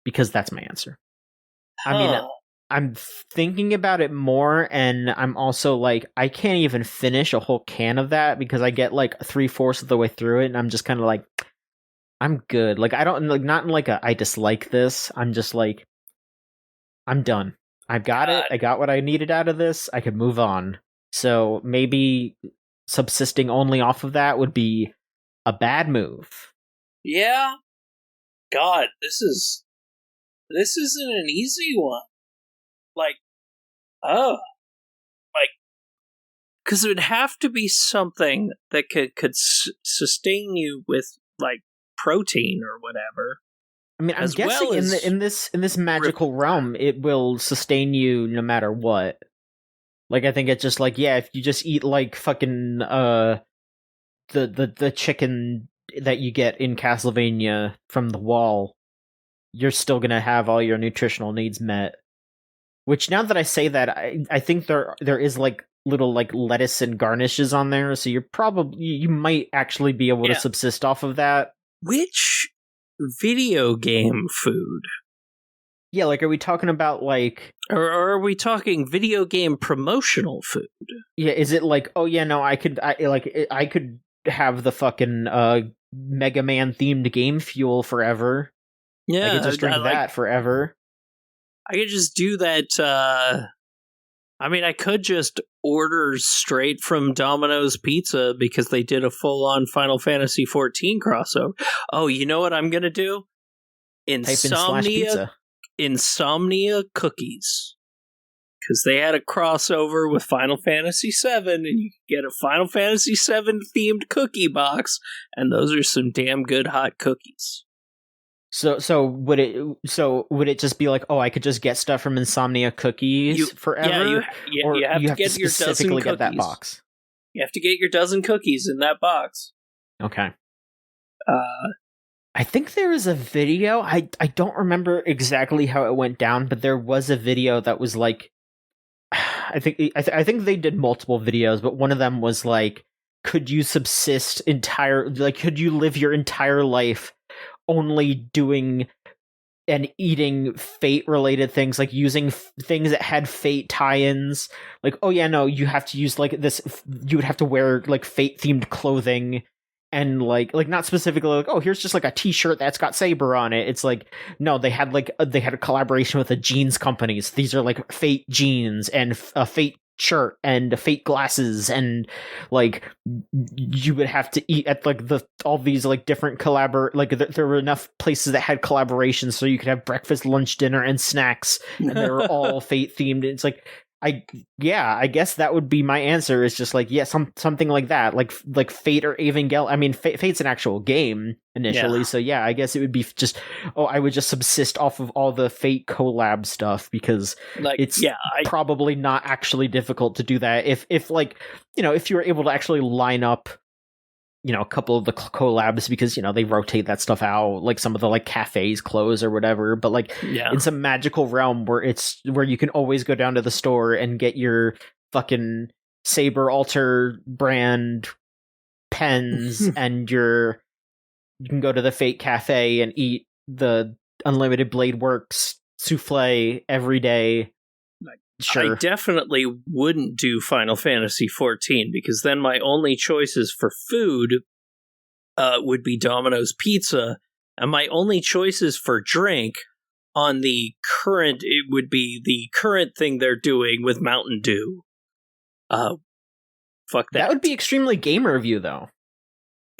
Because that's my answer. I mean, I'm thinking about it more, and I'm also like, I can't even finish a whole can of that because I get like 3/4 of the way through it, and I'm just kind of like, I'm good. Like, I don't, like, not in like a I dislike this. I'm just like, I'm done. I've got it. I got what I needed out of this. I could move on. So maybe subsisting only off of that would be a bad move. Yeah. God, this isn't an easy one. Like, Because it would have to be something that could sustain you with, like, protein or whatever. I mean, I'm guessing well in this magical realm, it will sustain you no matter what. Like, I think it's just like, yeah, if you just eat like fucking the chicken that you get in Castlevania from the wall, you're still gonna have all your nutritional needs met. Which, now that I say that, I think there is like little like lettuce and garnishes on there, so you might actually be able to subsist off of that. Which video game food? Yeah, like, are we talking about like, or are we talking video game promotional food? Yeah, is it like, oh yeah, no, I could have the fucking Mega Man themed game fuel forever. Yeah, I could just drink that forever. I could just do that. I mean, I could just order straight from Domino's Pizza because they did a full-on Final Fantasy XIV crossover. Oh, you know what I'm gonna do? Insomnia cookies. Because they had a crossover with Final Fantasy VII, and you can get a Final Fantasy VII themed cookie box, and those are some damn good hot cookies. So would it just be like, oh, I could just get stuff from Insomnia Cookies forever? Yeah, you have to get your dozen cookies. Get that box. You have to get your dozen cookies in that box. Okay. I think there was a video. I don't remember exactly how it went down, but there was a video that was like, I think they did multiple videos, but one of them was like, could you could you live your entire life only doing and eating Fate-related things, like using things that had Fate tie-ins? Like, oh yeah, no, you have to use like this, you would have to wear like Fate-themed clothing, and like not specifically like, oh, here's just like a t-shirt that's got Saber on it. It's like, no, they had a collaboration with the jeans companies. These are like Fate jeans and a Fate shirt and Fate glasses, and like you would have to eat at like all these like different there were enough places that had collaborations so you could have breakfast, lunch, dinner, and snacks, and they were all Fate themed. It's like, I guess that would be my answer, is just like, yeah, something like that, like Fate or Evangel. I mean, Fate's an actual game initially, so yeah, I guess it would be just, I would just subsist off of all the Fate collab stuff, because like, it's probably not actually difficult to do that if like, if you were able to actually line up a couple of the collabs, because they rotate that stuff out, like some of the like cafes close or whatever, but like in some magical realm where you can always go down to the store and get your fucking Saber Alter brand pens and you can go to the Fate Cafe and eat the Unlimited Blade Works souffle every day. Sure. I definitely wouldn't do Final Fantasy XIV, because then my only choices for food would be Domino's Pizza, and my only choices for drink it would be the current thing they're doing with Mountain Dew. Fuck that. That would be extremely gamer of you, though.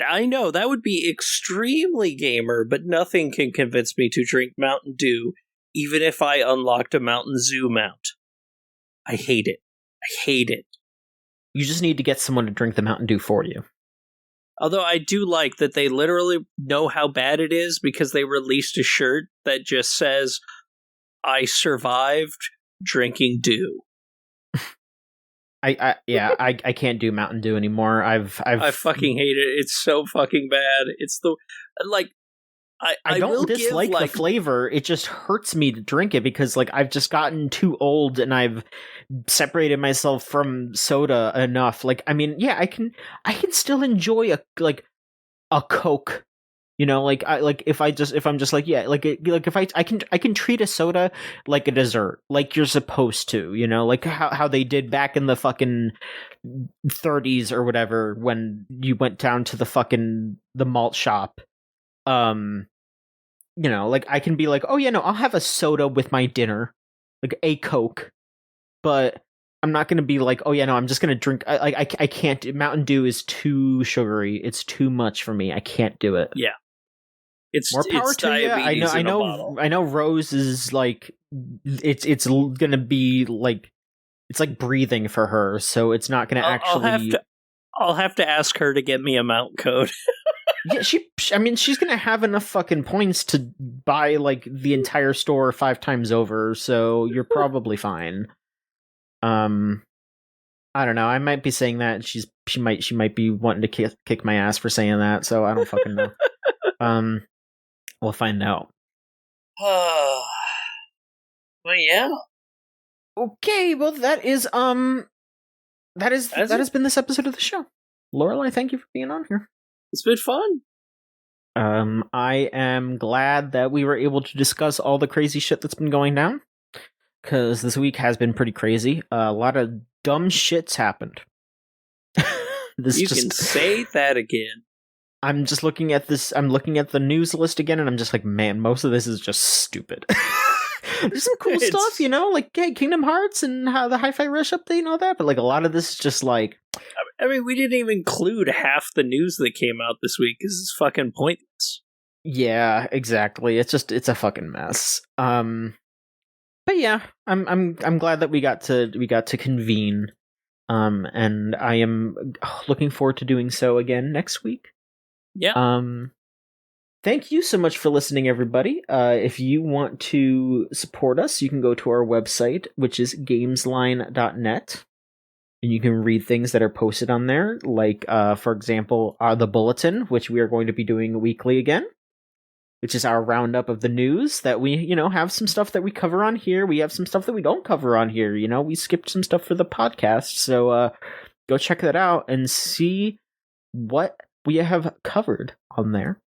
I know, that would be extremely gamer, but nothing can convince me to drink Mountain Dew, even if I unlocked a Mountain Zoo mount. I hate it. You just need to get someone to drink the Mountain Dew for you. Although I do like that they literally know how bad it is, because they released a shirt that just says, "I survived drinking dew." I can't do Mountain Dew anymore. I fucking hate it. It's so fucking bad. It's the like. I don't dislike the flavor. It just hurts me to drink it, because like I've just gotten too old and I've separated myself from soda enough. Like, I mean, yeah, I can still enjoy a Coke. If I'm just like, yeah, if I can treat a soda like a dessert, like you're supposed to, like how they did back in the fucking 30s or whatever, when you went down to the malt shop. Like I can be like, oh yeah, no, I'll have a soda with my dinner, like a Coke, but I'm not gonna be like, oh yeah, no, I'm just gonna drink. I can't. Mountain Dew is too sugary. It's too much for me. I can't do it. Yeah, it's more power to you. I know. Rose is like, it's gonna be like, like breathing for her, so it's not going to actually. I'll have to ask her to get me a mount code. Yeah, she's going to have enough fucking points to buy like the entire store 5 times over, so you're probably fine. I don't know. I might be saying that. She might be wanting to kick my ass for saying that, so I don't fucking know. We'll find out. Well, yeah. Okay, well that has been this episode of the show. Lorelai, thank you for being on here. It's been fun. I am glad that we were able to discuss all the crazy shit that's been going down, because this week has been pretty crazy. A lot of dumb shit's happened. You can say that again. I'm just looking at this. I'm looking at the news list again, and I'm just like, man, most of this is just stupid. There's some cool stuff, you know, like Kingdom Hearts and how the Hi-Fi Rush update and all that, but like a lot of this is just like, I mean, we didn't even include half the news that came out this week because it's fucking pointless. Yeah, exactly. It's a fucking mess. But yeah, I'm glad that we got to convene. And I am looking forward to doing so again next week. Yeah. Thank you so much for listening, everybody. If you want to support us, you can go to our website, which is gamesline.net. And you can read things that are posted on there, like, for example, the Bulletin, which we are going to be doing weekly again, which is our roundup of the news that we, have some stuff that we cover on here. We have some stuff that we don't cover on here. We skipped some stuff for the podcast. So go check that out and see what we have covered on there.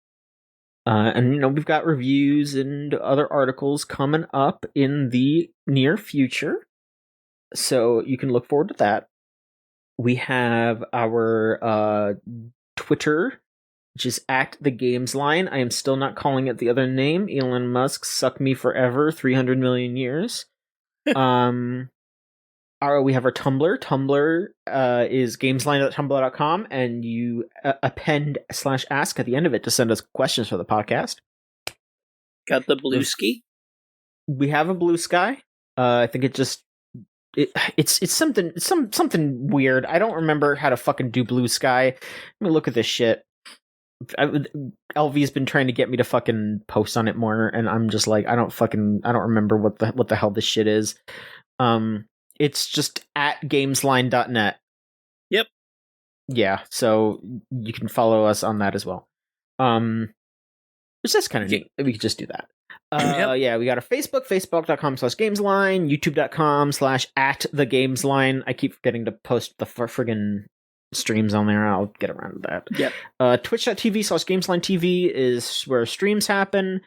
And, we've got reviews and other articles coming up in the near future. So you can look forward to that. We have our Twitter, which is at the Gamesline. I am still not calling it the other name. Elon Musk, suck me forever, 300 million years. We have our Tumblr. Tumblr is gamesline.tumblr.com, and you append /ask at the end of it to send us questions for the podcast. Got the blue ski? We have a blue sky. I think it's something weird. I don't remember how to fucking do blue sky. Let me look at this shit. LV's been trying to get me to fucking post on it more, and I'm just like, I don't remember what the hell this shit is. It's just at gamesline.net. Yep. Yeah, so you can follow us on that as well. Which is kind of neat. We could just do that. Yep. Yeah, we got a Facebook, facebook.com/gamesline, youtube.com/@thegamesline. I keep forgetting to post the friggin' streams on there. I'll get around to that. Yep. Twitch.tv/GameslineTV is where streams happen.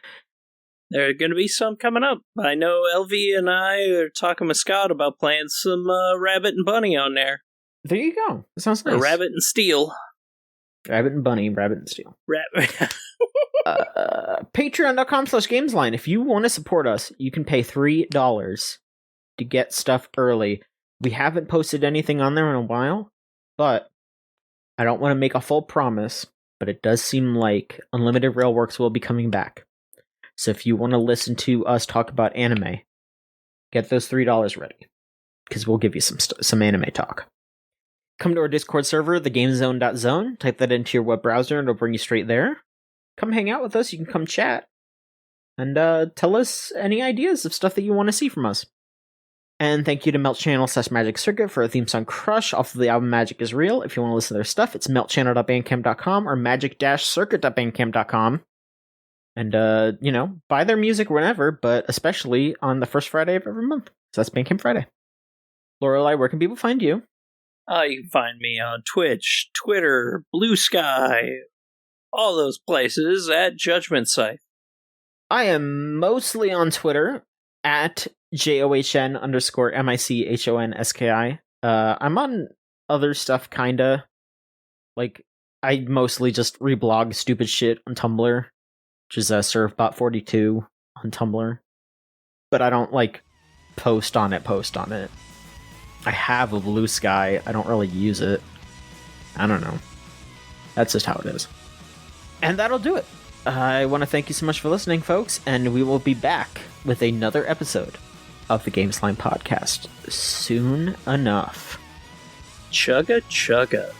There are going to be some coming up. I know LV and I are talking with Scott about playing some Rabbit and Bunny on there. There you go. That sounds nice. Or Rabbit and Steel. Rabbit and Bunny, Rabbit and Steel. Patreon.com/Gamesline. If you want to support us, you can pay $3 to get stuff early. We haven't posted anything on there in a while, but I don't want to make a full promise, but it does seem like Unlimited Railworks will be coming back. So if you want to listen to us talk about anime, get those $3 ready, because we'll give you some anime talk. Come to our Discord server, thegamezone.zone. Type that into your web browser and it'll bring you straight there. Come hang out with us. You can come chat and tell us any ideas of stuff that you want to see from us. And thank you to Melt Channel /Magic Circuit for a theme song Crush off of the album Magic is Real. If you want to listen to their stuff, it's meltchannel.bandcamp.com or magic-circuit.bandcamp.com. And, buy their music whenever, but especially on the first Friday of every month. So that's Bandcamp Friday. Lorelai, where can people find you? You can find me on Twitch, Twitter, Blue Sky, all those places at Judgment Site. I am mostly on Twitter at JOHN_MICHONSKI. I'm on other stuff, kinda. Like, I mostly just reblog stupid shit on Tumblr, which is ServBot42 on Tumblr. But I don't, post on it. I have a Blue Sky. I don't really use it. I don't know. That's just how it is. And that'll do it. I want to thank you so much for listening, folks, and we will be back with another episode of the Gamesline podcast soon enough. Chugga chugga.